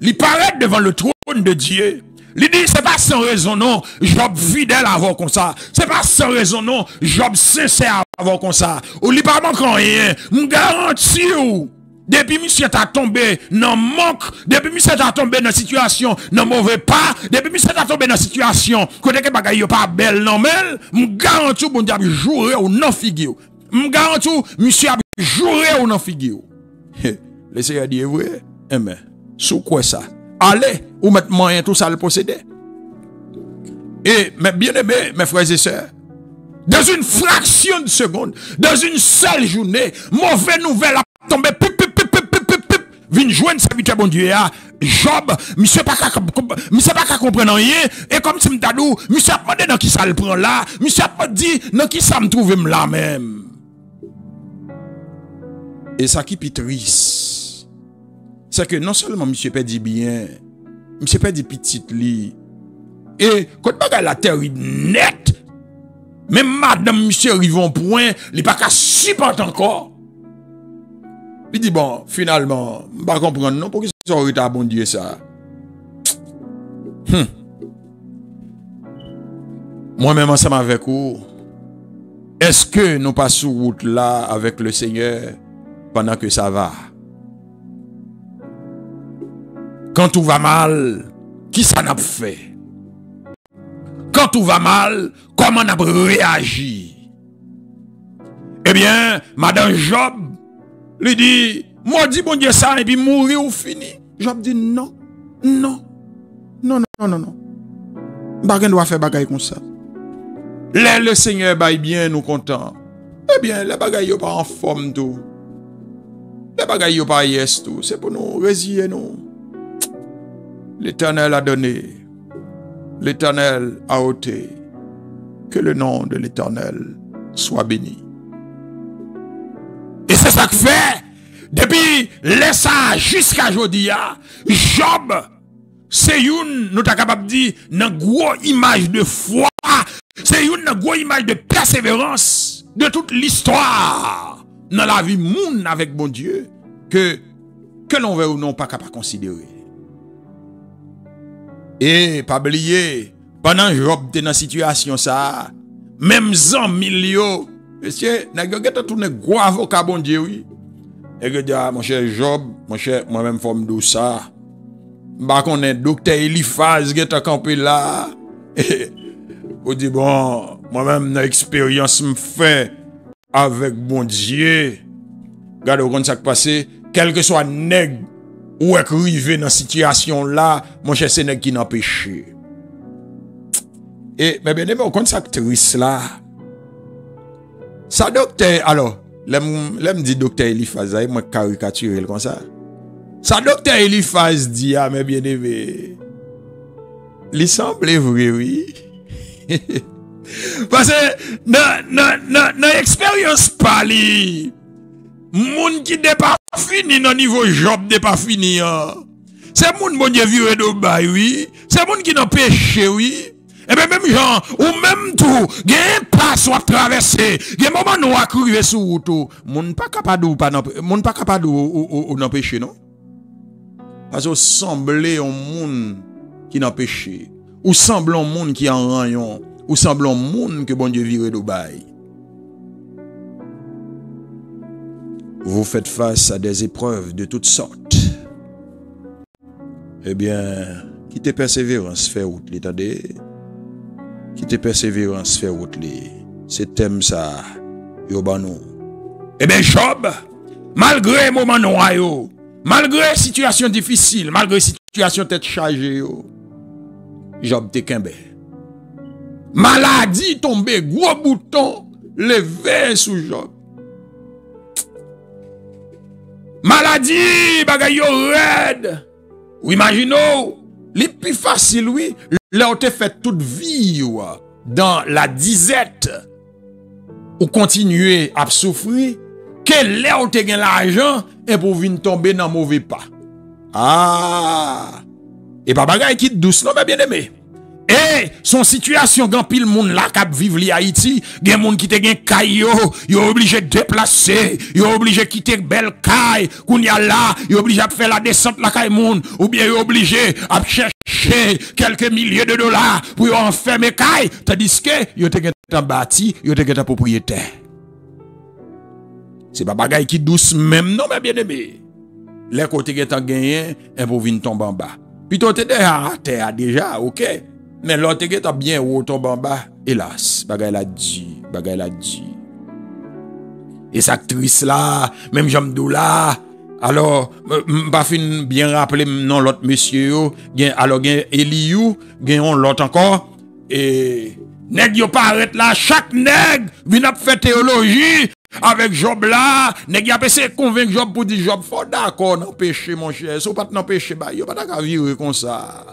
il paraît devant le trône de Dieu. Il dit, c'est pas sans raison, non, Job fidèle avant comme ça. C'est pas sans raison, non, Job sincère avant comme ça. Ou li pas manquant rien. M'garantis ou, Depuis monsieur t'a tombé dans manque, depuis monsieur t'a tombé dans situation dans mauvais pas, depuis monsieur t'a tombé dans situation côté que bagay yo pas belle non mais, m'garantis bon diable jouer ou non figure. M'garantis monsieur a jouer ou non figure. Le Seigneur dit vrai, mais sous quoi ça? Allez, ou mettre moyen tout ça le posséder. Et mes bien-aimés, mes frères et sœurs, dans une fraction de seconde, dans une seule journée, mauvaise nouvelle a tombé, vient joindre serviteur bon Dieu, Job, monsieur pas qu'à comprendre rien, et comme si m'ta dou, monsieur a demandé dans qui ça le prend là, monsieur a pas dit dans qui ça me trouve là même. Et ça qui est triste, c'est que non seulement monsieur perdit bien, monsieur perdit petit lit, et quand bagay la terre net, même madame monsieur arrive au point, il pas qu'à supporter encore. Il dit bon, finalement, je ne comprends pas non, pourquoi ça aurait été à bon Dieu ça. Moi-même ensemble avec vous, est-ce que nous passons sur route là avec le Seigneur pendant que ça va? Quand tout va mal, qui ça n'a fait? Quand tout va mal, comment on a réagi? Eh bien, Madame Job, lui dit, moi dit bon Dieu ça, et puis mourir ou fini. Job dit non, non, non, non, non, non. Bagay doit faire bagay comme ça. Le Seigneur baille bien, nous contents. Eh bien, les bagay yo pas en forme tout. Les bagay yo pas yes tout. C'est pour nous résilier nous. L'Éternel a donné. L'Éternel a ôté. Que le nom de l'Éternel soit béni. Et c'est ça que fait, depuis ça jusqu'à aujourd'hui, Job, c'est une, nous t'as capable de dire, une grosse image de foi, c'est une grosse image de persévérance de toute l'histoire dans la vie monde avec bon Dieu, que l'on veut ou non pas capable de considérer. Et pas oublier, pendant Job était dans situation ça, même 100 millions, monsieur, n'a pas tourné gros avocat bon Dieu oui. Et que dit mon cher Job, mon cher moi-même forme de ça. Bah qu'on est docteur Eliphaz qui est campé là. On dit bon, moi-même dans expérience me fait avec bon Dieu. Regardez comment ça passé, quel que soit nèg ou arrivé dans situation là, mon cher c'est nèg qui n'a péché. Et mais bien aimé, quand ça triste là. Ça docteur, alors, l'aime dit docteur Eliphaz, moi caricaturer comme ça. Ça docteur Eliphaz dit, ah, mais bien aimé, il semble vrai, oui. Parce que, dans l'expérience pali, moun qui n'est pas fini, dans niveau Job n'est pas fini, c'est moun bon Dieu viré de bail, oui. C'est moun qui n'a péché, oui. Et bien même gens, ou même tout, il y a un pas soit traversé, il y a un moment où on a crié sur route, moun pas capable ou n'empêcher, non? Parce que semblez un monde qui n'a péché, ou semble un monde qui en rayon, ou semble un monde que bon Dieu vire de bail. Vous faites face à des épreuves de toutes sortes. Eh bien, quittez persévérance, faire route, l'étendez. Quittez persévérance, faire route, c'est thème ça, yo banou. Eh bien, Job, malgré moment noir, malgré situation difficile, malgré situation tête chargée, Job te kembe. Maladie tombée, gros bouton, levé sous Job. Maladie, bagay yo red. Ou imaginez, les plus facile, oui, là où te fait toute vie, dans la disette, ou continuer à souffrir, que là où te gagne l'argent, et pour venir tomber dans mauvais pas. Ah! Et pas bagay qui douce, non, mais bien aimé. Et son situation, quand pile monde là qui vivent li Haïti, gen monde qui te gen kayo, yo obligé de déplacer, yo obligé de quitter belle caille, qu'on y a là, yo obligé de faire la descente la caille monde, ou bien yo obligé à chercher quelques milliers de dollars pour yo enfermer caille, tandis que yo te gen bâti, yo te gen propriétaire. C'est pas bagay qui douce même, non, mais bien aimé. les côtés qui ont gagné, et pour venir tomber en bas. Puis toi, t'es déjà à terre déjà, ok? Mais l'autre qui est bien haut, tombe en bas, hélas, bagay la dit. Et cette actrice là, même Jamdou là, alors, m'pas fin bien rappeler non l'autre monsieur, alors gen Eliou, gen l'autre encore, et nèg yo paraît là, chaque nèg vient faire théologie, avec Job là, nèg a essayé de convaincre Job pour dire Job, faut d'accord, non péché mon cher, si vous pas non péché, bah, yo pas d'accord vivre comme ça.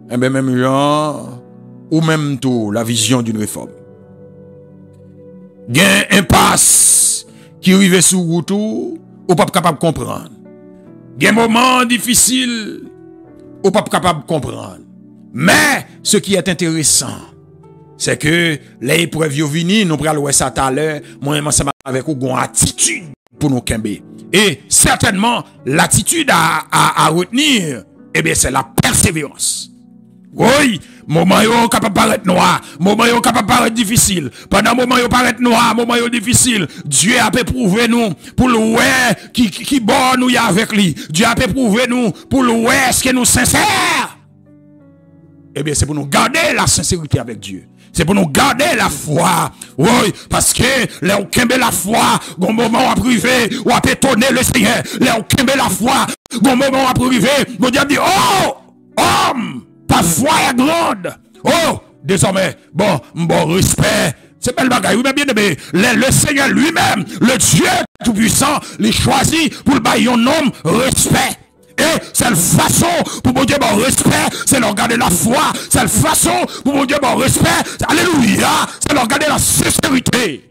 Eh ben même genre, ou même tout, la vision d'une réforme. Gen impasse qui arrive sous route ou pas capable de comprendre. Gen moment difficile ou pas capable de comprendre. Mais ce qui est intéressant, c'est que les épreuves viennent, nous prenons voir ça tout à l'heure, moi ensemble avec vous une attitude pour nous kembe. Et certainement l'attitude à retenir, eh bien c'est la persévérance. Oui, moment yo capable paraître noir, moment yo capable paraître difficile. Pendant moment yo paraître noir, moment yo difficile, Dieu a éprouvé nous pour le ouais qui bon nous y avec lui. Dieu a éprouvé nous pour le ouais est-ce que nous sincères. Eh bien c'est pour nous garder la sincérité avec Dieu. C'est pour nous garder la foi. Oui, parce que les kembe la foi, gon moment à privé, ou à étonner le Seigneur. Les kembe la foi, gon moment à privé, mon Dieu dit oh, homme, ta foi est grande. Oh, désormais, bon respect. C'est belle bagaille, oui, mais bien aimé. Le Seigneur lui-même, le Dieu tout-puissant, les choisit pour le bailler un homme respect. Et c'est la façon pour mon Dieu bon respect, c'est leur garder la foi. C'est la façon pour mon Dieu bon respect, alléluia, c'est leur garder la sincérité.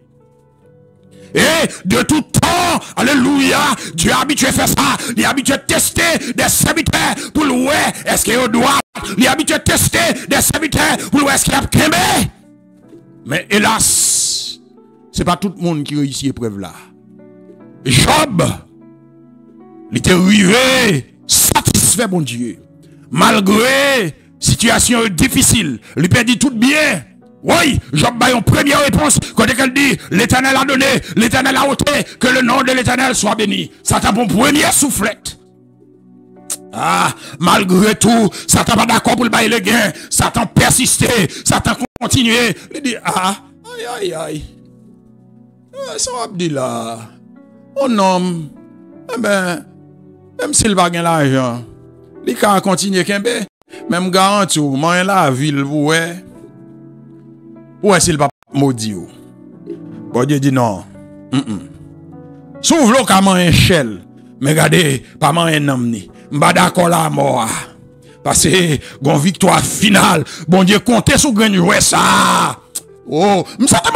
Et de tout temps, alléluia, Dieu a habitué à faire ça. Il est habitué à tester des serviteurs pour le ouais, est-ce qu'il y a droit. Il est habitué à tester des serviteurs pour le ouais, est-ce qu'il y a kembe. Mais hélas, c'est pas tout le monde qui réussit l'épreuve là. Job, il était arrivé satisfait, mon Dieu. Malgré situation difficile, il perdit tout bien. Oui, Job a une première réponse quand elle dit l'Éternel a donné, l'Éternel a ôté, que le nom de l'Éternel soit béni. Satan pour première soufflette. Ah, malgré tout, Satan pas d'accord pour le bailler le gain. Satan persistait, Satan continuait. Il dit aïe. Ça va dire là. Un homme, eh ben, même s'il va gagner l'argent, il va continuer kembe. Même garantie, moi la ville, ouais. Ouais, s'il va maudit. Bon Dieu dit non. S'ouvre le comme un shell. Mais regardez, pas un homme ni. M'ba d'accord la mort. Parce que, gon victoire finale. Bon Dieu, comptez sur gagne jouer ça. Oh, m'sati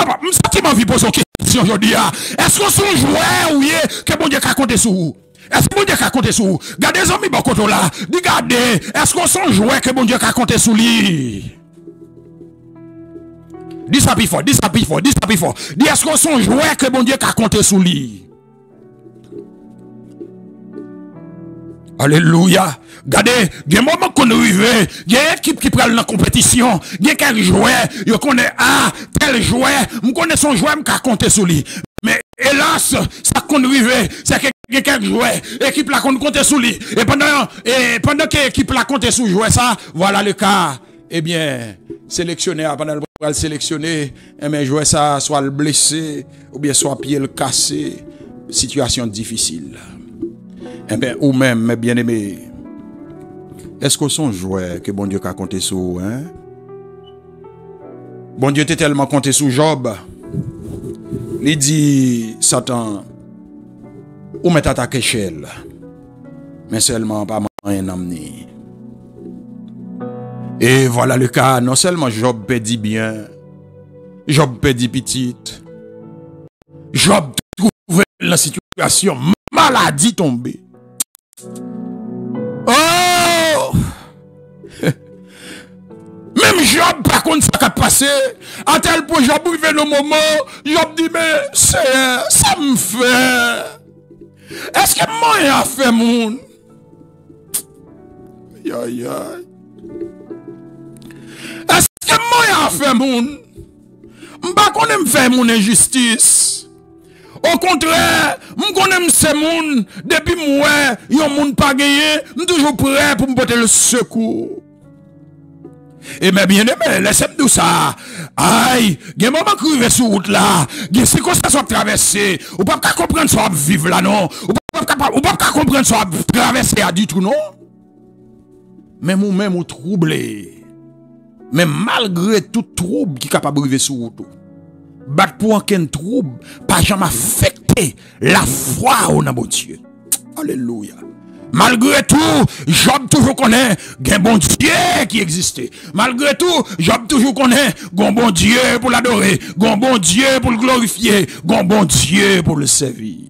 vie poser une question aujourd'hui. Est-ce qu'on son joueur ou que bon Dieu a compté sur vous? Est-ce que bon Dieu a compté sur vous? Gardez les amis bon côté là. Regardez, est-ce qu'on son joueur que bon Dieu a compté sur lui? Dis ça plus fort. Dis est-ce qu'on son joueur que bon Dieu a compté sur lui? Alléluia. Regardez, il y a un moment qu'on arrive, il y a une équipe qui prend la compétition, il y a quelques joueurs, il connaît tel joueur, je connais son joueur, je peux compter sur lui. Mais hélas, ça qu'on arrive, c'est que quelques joueurs, l'équipe là qu'on compte sur lui. Et pendant que l'équipe là compte sur joueur ça, voilà le cas. Eh bien, sélectionner, pendant le sélectionner, eh bien, joueur ça, soit le blessé, ou bien soit pied le cassé, situation difficile. Eh bien, ou même, mes bien-aimés, est-ce qu'on son joueur que bon Dieu a compté sur, hein? Bon Dieu était tellement compté sur Job. Il dit, Satan, ou met à ta échelle, mais seulement pas rien amené. Et voilà le cas, non seulement Job perdit bien, Job perdit petite, Job trouve la situation maladie tombée. Oh! Même Job, par contre, ça a passé. À tel point, Job arrive le moment, Job dit, mais ça me fait. Est-ce que moi, a fait mon? Aïe. Est-ce que moi, a fait mon? M'pas qu'on aime faire mon injustice. Au contraire, connais ces moun, depuis moi, yon moun pas gagné, m'm toujours prêt pour me porter le secours. Et mais bien aimé, laissez-moi tout ça. Aïe, il y a un moment qui arrive sur route là, il y a des circonstances à traverser, ou pas comprendre ça vivre là non, ou pas comprendre ça traverser à du tout non. Mais nous-mêmes nous troublés. Mais malgré tout trouble qui est capable de arriver sur route, battre pour aucun trouble, pas jamais affecter la foi au nom de Dieu. Alléluia. Malgré tout, Job toujours connaît un bon Dieu qui existait. Malgré tout, Job toujours connaît un bon Dieu pour l'adorer, un bon Dieu pour le glorifier, un bon Dieu pour le servir.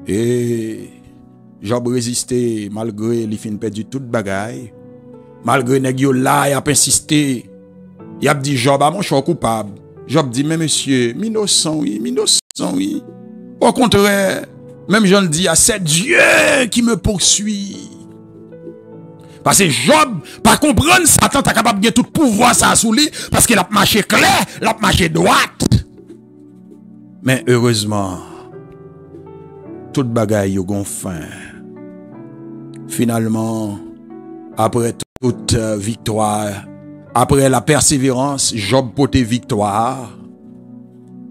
Et Job résistait malgré les fins perdu toute bagaille. Malgré nèg yo là, il a insisté. Il a dit Job, mon choix coupable. Job dit mais monsieur, innocent oui. Au contraire, même Jean le dit, c'est Dieu qui me poursuit. Parce que Job, pas comprendre, Satan est capable de tout pouvoir ça sous lui, parce qu'il a marché clair, il a marché droite. Mais heureusement, toute bagaille yo gon fin. Finalement, après toute victoire, après la persévérance, Job portait victoire.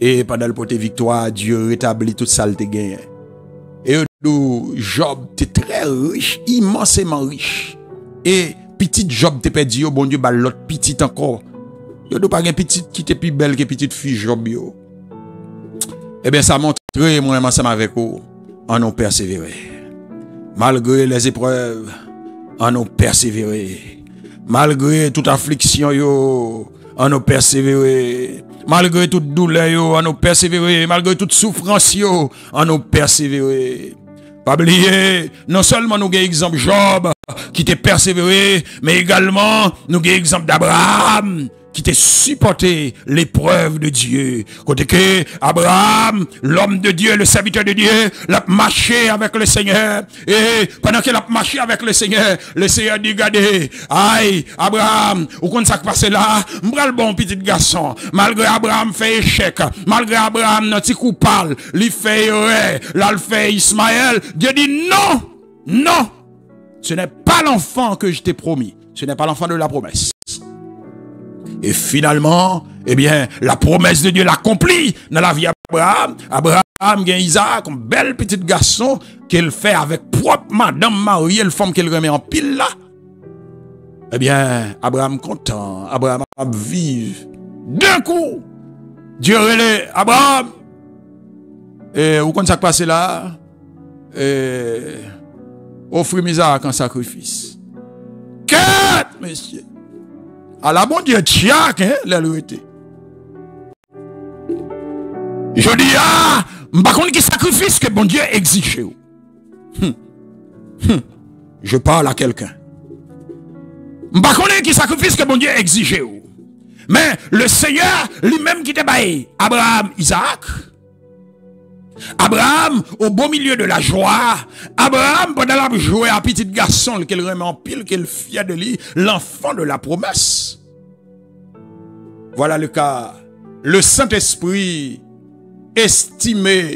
Et pendant le porter victoire, Dieu rétablit toute ça le gagné. Et Job était très riche, immensément riche. Et petit Job te perdu, bon Dieu, l'autre petit encore. Yo do pas un petit qui était plus belle que petite fille Job yo. Eh bien, ça montre moi ensemble avec vous, en nous persévérer. Malgré les épreuves, en nous persévérer. Malgré toute affliction yo, en nous persévérer. Malgré toute douleur yo, en nous persévérer. Malgré toute souffrance yo, en nous persévérer. Pas oublier, non seulement nous avons exemple Job qui t'a persévéré, mais également nous avons exemple d'Abraham qui t'a supporté l'épreuve de Dieu. Côté que Abraham, l'homme de Dieu, le serviteur de Dieu, l'a marché avec le Seigneur. Et pendant qu'il a marché avec le Seigneur dit, regardez, aïe, Abraham, ou qu'on ça passe là, m'bral bon petit garçon. Malgré Abraham fait échec, malgré Abraham notre coupable, il fait erreur, là il fait Ismaël. Dieu dit non, ce n'est pas l'enfant que je t'ai promis, ce n'est pas l'enfant de la promesse. Et finalement, eh bien, la promesse de Dieu l'accomplit dans la vie d'Abraham. Abraham gagne Isaac, un bel petit garçon qu'il fait avec propre madame Marie, le femme qu'il remet en pile là. Eh bien, Abraham content, Abraham vive. D'un coup, Dieu relève Abraham. Et où qu'on ça passe là? Offrir Isaac en sacrifice. Quatre, messieurs. À la bon Dieu, tchak, l'élevité. Je dis, m'pas connait qui sacrifice que bon Dieu exige. Je parle à quelqu'un. M'pas connait qui sacrifice que bon Dieu exige. Mais le Seigneur lui-même qui t'a baillé, Abraham, Isaac. Abraham, au beau milieu de la joie, Abraham, pendant la joie à petit garçon, qu'il remet en pile, qu'il fier de lui, l'enfant de la promesse. Voilà le cas. Le Saint-Esprit estimait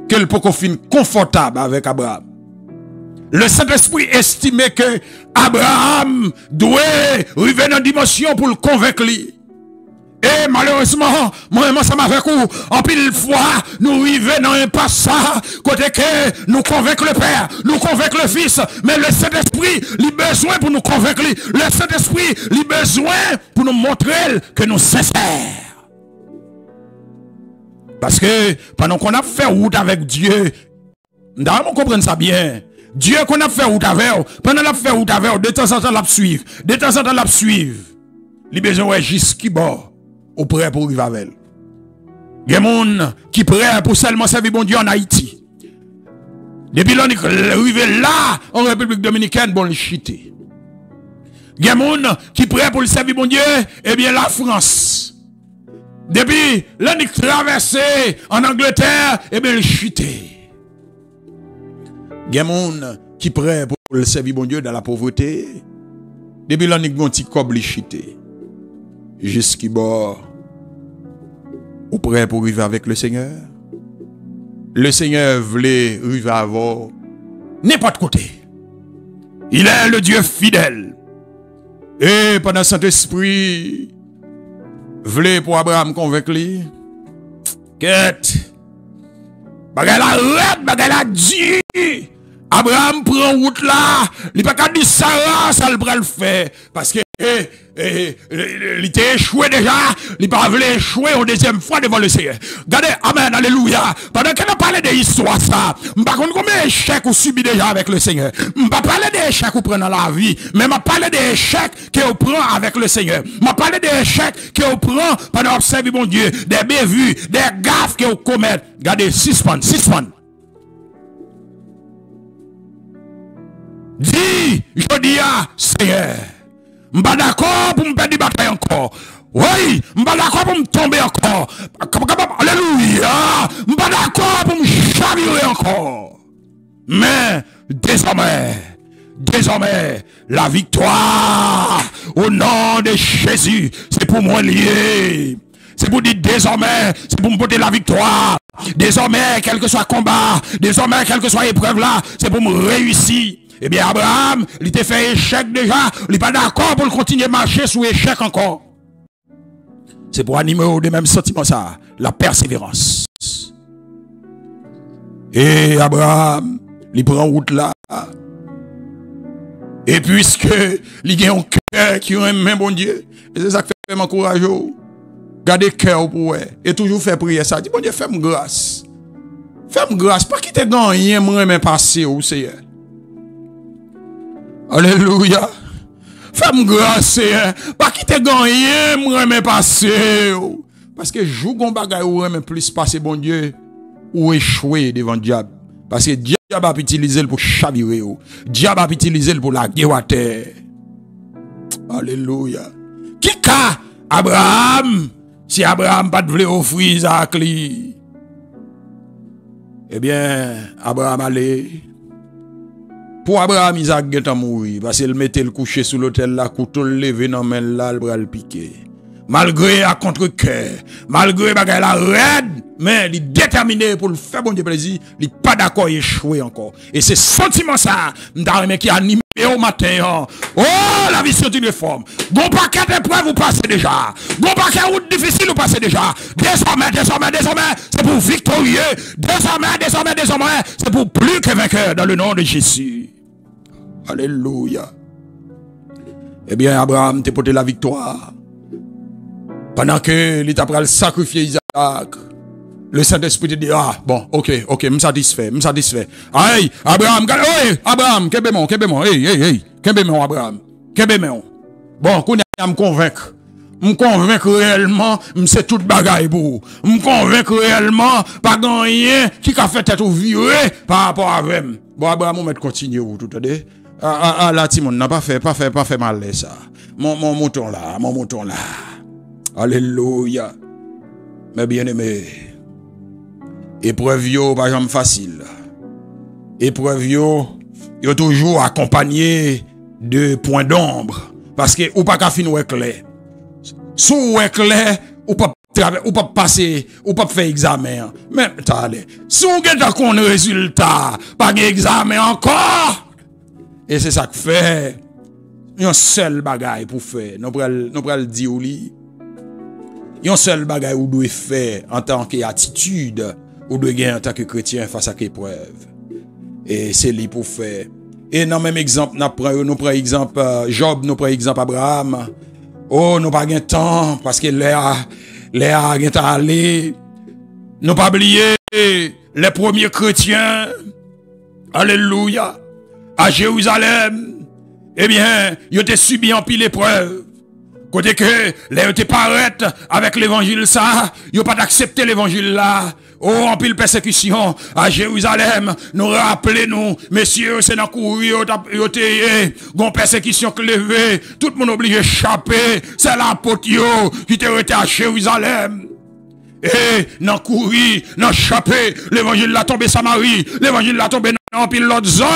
qu'elle peut finir confortable avec Abraham. Le Saint-Esprit estimait que Abraham doit arriver dans une dimension pour le convaincre. Et malheureusement, moi, ça m'a fait coup. En pile fois, nous arrivons dans un passage, côté que nous convaincre le Père, nous convaincre le Fils, mais le Saint-Esprit, il a besoin pour nous convaincre. Le Saint-Esprit, il a besoin pour nous montrer que nous sommes sincères. Parce que pendant qu'on a fait route avec Dieu, nous comprenons ça bien. Dieu qu'on a fait route avec, pendant qu'on a fait route avec, de temps en temps, l'a suivre. De temps en temps, l'a suivre. Il a besoin de jusqu'à bord. Ou prêt pour vivre avec elle. Il y a des gens qui sont prêts pour seulement servir bon Dieu en Haïti. Depuis l'on est arrivé là, en République Dominicaine, bon, le chité. Il y a des gens qui sont prêts pour le servir bon Dieu, eh bien la France. Depuis l'on est traversé en Angleterre, eh bien le chité. Il y a des gens qui sont prêts pour le servir bon Dieu dans la pauvreté. Depuis l'on est gonti comme le chité. Jusqu'à bord, ou prêt pour vivre avec le Seigneur? le Seigneur voulait arriver avant n'importe côté. Il est le Dieu fidèle. Et pendant Saint-Esprit, voulait pour Abraham convaincre lui, quête, bagay la red, bagay la dit, Abraham prend route là, il pas qu'à dire Sarah, ça le bras le fait, parce que il était échoué déjà, il pas voulu échouer une deuxième fois devant le Seigneur. Regardez, amen, alléluia. Pendant qu'on a parlé de l'histoire ça, par contre combien d'échecs vous subissez déjà avec le Seigneur. Je ne pas parler d'échecs vous prenez dans la vie, mais je parle d'échecs que vous prenez avec le Seigneur. Je parle d'échecs que vous prenez pendant observer mon Dieu, des bévues, des gaffes que vous commettez. Regardez, 6 points. Dis, je dis à Seigneur, je ne suis pas d'accord pour me perdre la bataille encore. Oui, je ne suis pas d'accord pour me tomber encore. Alléluia. Je ne suis pas d'accord pour me chavirer encore. Mais désormais, la victoire au nom de Jésus, c'est pour moi lié. C'est pour dire désormais, c'est pour me porter la victoire. Désormais, quel que soit le combat, désormais, quelle que soit l'épreuve là, c'est pour me réussir. Eh bien, Abraham, il était fait échec déjà, il n'est pas d'accord pour continuer à marcher sous échec encore. C'est pour animer au même sentiment ça, la persévérance. Et Abraham, il prend route là. Et puisque il a un cœur qui aime même bon Dieu, et c'est ça qui fait m'encourager. Gardez cœur pour eux. Et toujours faire prier ça. Dis bon Dieu, fais-moi grâce. Fais-moi grâce. Pas quitter gagner, moi, même passer au Seigneur. Alléluia. Fais-moi grâce, Seigneur. Pas quitter gagner, moi, même passer. Parce que joue gon bagay ou même plus passer bon Dieu ou échouer devant le diable. Parce que diable a utilisé pour chavirer. Diable a utilisé pour la guerre. Alléluia. Qui ka Abraham? Si Abraham pas de voulait offrir Isaac li, eh bien, Abraham allait. Pour Abraham, Isaac est mort. Parce qu'il mettait le coucher sous l'autel là, couteau levé dans main là, le bras le piqué. Malgré à contre-cœur, malgré bagay la raide, mais il est déterminé pour le faire bon Dieu plaisir, il n'est pas d'accord, il échoué encore. Et c'est sentiment ça, qui anime au matin. Oh, la vie c'est une réforme. Bon paquet d'épreuves vous passez déjà. Bon paquet de routes difficiles vous passez déjà. Désormais, c'est pour victorieux. Désormais, c'est pour plus que vainqueur dans le nom de Jésus. Alléluia. Eh bien, Abraham t'a porté la victoire. Pendant que l'État pral sacrifier Isaac, le Saint-Esprit te dit, ah, bon, ok, me satisfait. Aïe, Abraham, Abraham, kebemon, kebemon, Abraham, kebemon. Bon, qu'on a me convaincre. Me convaincre réellement, c'est toute bagaille pour. Me convaincre réellement, pas rien qui a fait tête ou viré par rapport à même. Bon, Abraham, on va continuer, tout à l'heure. Là, Timon, n'a pas fait mal, ça. Mon mouton là. Alléluia. Mais bien aimé, épreuve yo pas jamais facile. Épreuve yo toujours accompagné de points d'ombre. Parce que ou pas qu'à finir clair. Sous clair, ou pas passer, ou pas faire examen. Mais t'allez. Si vous avez qu'on résultat, pas d'examen encore. Et c'est ça que fait. Un seul bagaille pour faire. Nous pral dire ou li. Yon seul bagay ou doit faire en tant qu'attitude ou doit gagner en tant que chrétien face à l'épreuve. Et c'est lui pour faire. Et dans le même exemple, nous prenons exemple Job, nous prenons exemple Abraham. Oh, nous pas gain temps parce que Léa est allé. Nous pas oublier les premiers chrétiens. Alléluia. À Jérusalem. Eh bien, ils ont subi en pile épreuve. Côté que les ont paraître avec l'évangile ça, ils n'ont pas accepté l'évangile là. Oh, en pile persécution à Jérusalem, nous rappelez-nous, messieurs, c'est dans courir, gon persécution qui levée, tout le monde obligé d'échapper, c'est l'apôtre qui était resté à Jérusalem. Et dans courir, dans échapper, l'évangile l'a tombé Samarie, l'évangile l'a tombé dans pile l'autre zone,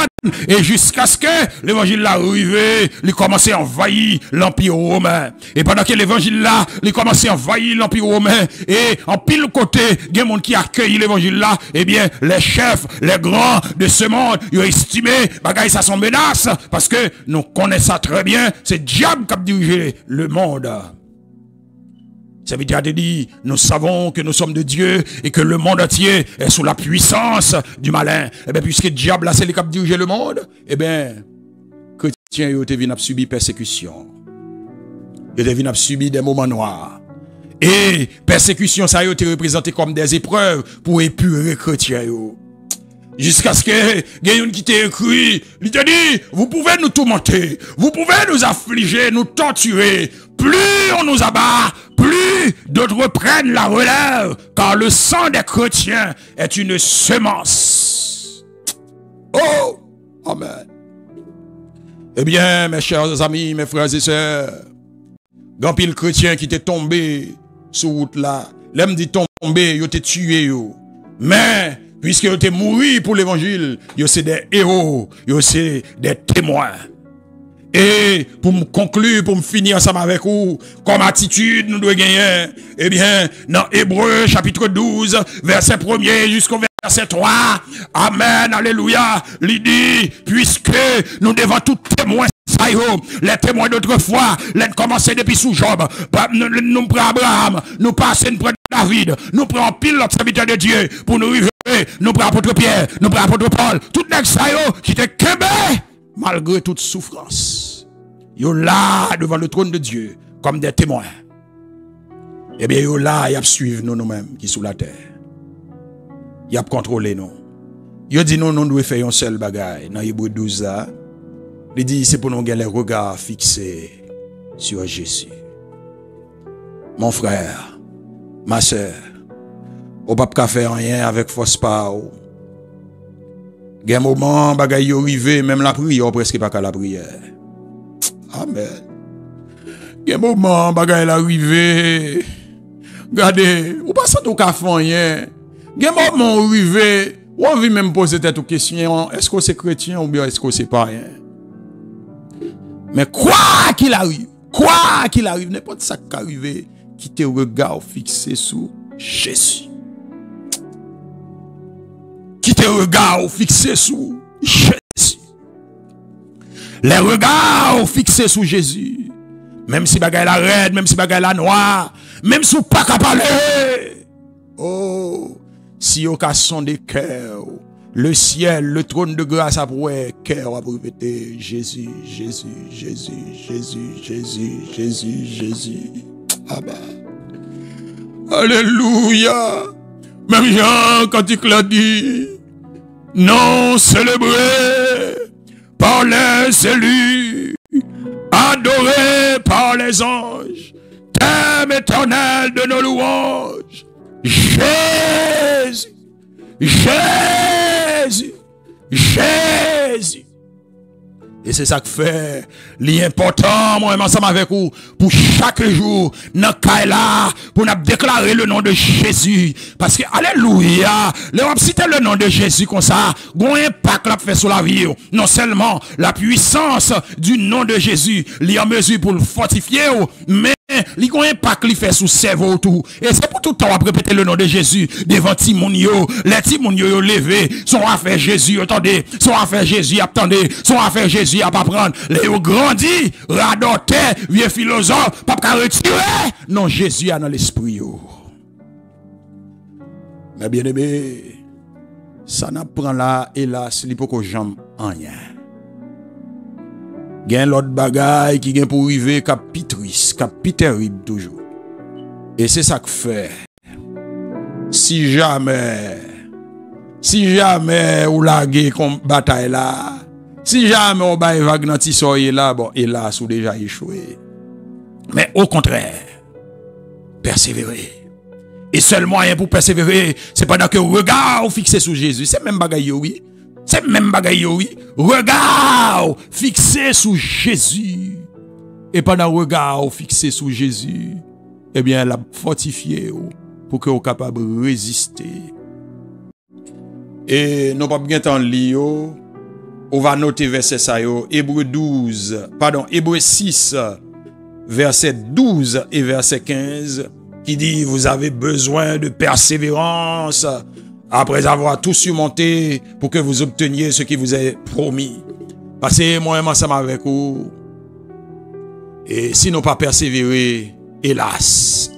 et jusqu'à ce que l'évangile là arrivé, il commençait à envahir l'Empire romain. Et pendant que l'évangile là, il commençait à envahir l'Empire romain, et en pile côté, il y a des gens qui accueillent l'évangile là, eh bien, les chefs, les grands de ce monde, ils ont estimé, bagaille ça sont menaces, parce que nous connaissons ça très bien, c'est diable qui a dirigé le monde. Ça veut dire, nous savons que nous sommes de Dieu et que le monde entier est sous la puissance du malin. Eh bien, puisque le diable, là, c'est le qui dirige le monde, eh bien, chrétiens, ils ont été venus subir persécution. Ils ont été venus subir des moments noirs. Et persécution, ça a été représenté comme des épreuves pour épurer les chrétiens. Jusqu'à ce que quelqu'un qui t'a écrit, il t'a dit, vous pouvez nous tourmenter, vous pouvez nous affliger, nous torturer. Plus on nous abat, plus d'autres prennent la relève, car le sang des chrétiens est une semence. Oh, amen. Eh bien, mes chers amis, mes frères et sœurs, grand pile chrétien qui t'est tombé sur route là, l'homme dit tomber, il t'est tué, mais puisque vous êtes mouru pour l'évangile, vous êtes des héros, vous êtes des témoins. Et pour me conclure, pour me finir ensemble avec vous, comme attitude nous devons gagner, eh bien, dans Hébreux chapitre 12, verset 1er jusqu'au verset 3, amen, alléluia, il dit, puisque nous devons tout témoin, les témoins d'autrefois, les commencé depuis sous Job, nous prenons Abraham, nous passons près David, nous prenons pile l'autre serviteur de Dieu, pour nous arriver, nous prenons apôtre Pierre, nous prenons apôtre Paul, tout les ça qui étaient kébé, malgré toute souffrance. Yo là devant le trône de Dieu, comme des témoins. Eh bien, yo là, y a suivre nous-mêmes qui sous la terre. Y a contrôler nous. Yo dit nous devons faire un seul bagage. Dans Hébreux 12 là, il dit c'est pour nous garder les regards fixés sur Jésus. Mon frère, ma soeur, on ne peut pas faire rien avec force pas. Il y a un moment, bagay yo rive, même la prière, presque pas qu'à la prière. Amen. Il y a un moment, bagay la rive. Regardez, ou pas ça tout qu'à faire rien. Il y a un moment où rive, ou on vit même poser cette question, est-ce que c'est chrétien ou bien est-ce que c'est pas rien? Mais quoi qu'il arrive, n'importe ça qui arrive, qui te regarde fixé sur Jésus. Qui te regarde fixé sur Jésus. Les regards fixés sur Jésus. Même si bagay la red, même si bagay la noire, même si vous pas qu'à parler. Oh, si vous avez sondé cœur, le ciel, le trône de grâce a prouvé, cœur a répété Jésus, Jésus, Jésus, Jésus, Jésus, Jésus, Jésus. Amen. Alléluia. Même Jean, quand il l'a dit, non célébré par les élus, adoré par les anges, thème éternel de nos louanges, Jésus, Jésus, Jésus. Et c'est ça que fait l'important, moi, ensemble avec vous, pour chaque jour, dans là, pour nous déclarer le nom de Jésus. Parce que, alléluia, on cite le nom de Jésus comme ça, un impact l'a fait sur la vie. Non seulement la puissance du nom de Jésus, il en mesure pour le fortifier, mais il y a un impact qui fait sous cerveau tout. Et c'est pour tout le temps à répéter le nom de Jésus devant Timounio. Les Timounio levés, sont affaires Jésus, attendez, sont affaires Jésus, attendez, sont affaires Jésus à pas prendre. Les ont grandi, radoté, vieux philosophe, pas qu'à retirer. Non, Jésus a dans l'esprit. Mais bien aimé, ça n'apprend là, hélas, il faut que j'aime rien. Gen l'autre bagaille qui gen pour arriver capitris, terrible toujours. Et c'est ça que fait. Si jamais ou lagué comme bataille là, si jamais on baille vague dans tissoyer là, bon, hélas, ou déjà échoué. Mais au contraire, persévérer. Et seul moyen pour persévérer, c'est pendant que regard fixé sur Jésus. C'est même bagaille, oui. C'est même bagaille, oui. Regard fixé sur Jésus. Et pendant regard fixé sur Jésus, eh bien, elle a fortifié pour que vous capable de résister Et nous pas bien temps lire. On va noter verset ça yo, Hébreux 6 verset 12 et verset 15 qui dit vous avez besoin de persévérance après avoir tout surmonté pour que vous obteniez ce qui vous est promis. Parce que moi ensemble avec vous. Et si nous pas persévérer, hélas,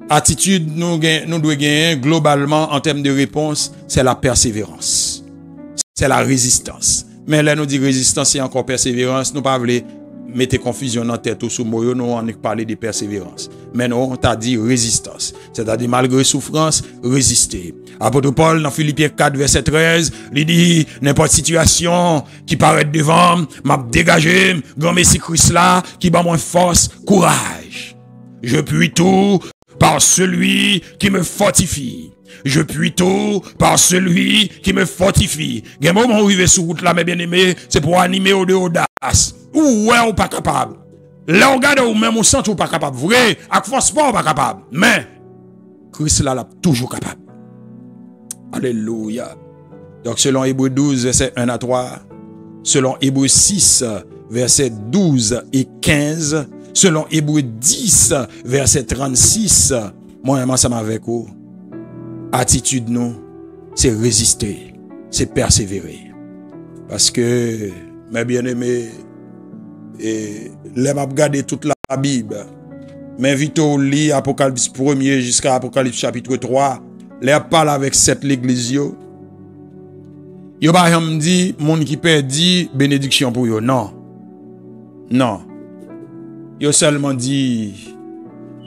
attitude nous devons gagner globalement en termes de réponse, c'est la persévérance. C'est la résistance. Mais là, nous dit résistance et encore persévérance. Nous pas voulons mettre confusion dans la tête ou sous moyo, nous on parler de persévérance. Mais nous, on t'a dit résistance. C'est-à-dire, malgré souffrance, résister. Apôtre Paul, dans Philippiens 4, verset 13, il dit, n'importe situation qui paraît devant, m'a dégagé, grand Messie Christ là, qui bat moins force, courage. Je puis tout par celui qui me fortifie. Je puis tout par celui qui me fortifie. Il y a un moment où arrive sur route là, mes bien-aimés, c'est pour animer au de audace. Ou pas capable. Là, on regarde ou même on sent ou pas capable. Vrai, avec force pas ou pas capable. Mais, Christ là, toujours capable. Alléluia. Donc, selon Hébreux 12, verset 1 à 3, selon Hébreux 6, verset 12 et 15, selon Hébreux 10, verset 36, moi, ensemble avec vous, attitude nous, c'est résister, c'est persévérer. Parce que, mes bien-aimés, les m'a regardé toute la Bible, m'invite au lit Apocalypse 1er jusqu'à Apocalypse chapitre 3, les parle avec cette l'église yo. Yo ba me dit, monde qui perdit bénédiction pour yo. Non. Non. Yo seulement dit,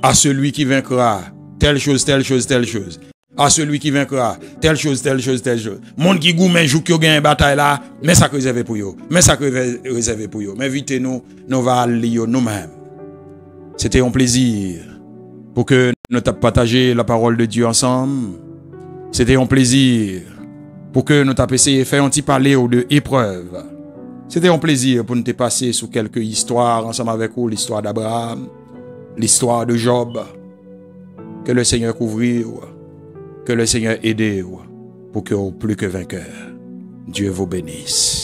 à celui qui vaincra, telle chose, telle chose, telle chose. À celui qui vaincra, telle chose, telle chose, telle chose. Monde qui goumen joue qui a gagné une bataille là, mais ça réservé pour yo. Mais ça réservé pour yo. Mais invitez nous, nous va aller nous-mêmes. C'était un plaisir pour que nous partagions la parole de Dieu ensemble. C'était un plaisir pour que nous essayé de faire un petit parler de épreuves. C'était un plaisir pour nous passer sur quelques histoires ensemble avec vous, l'histoire d'Abraham, l'histoire de Job. Que le Seigneur couvre. Que le Seigneur aide pour que vous plus que vainqueur. Dieu vous bénisse.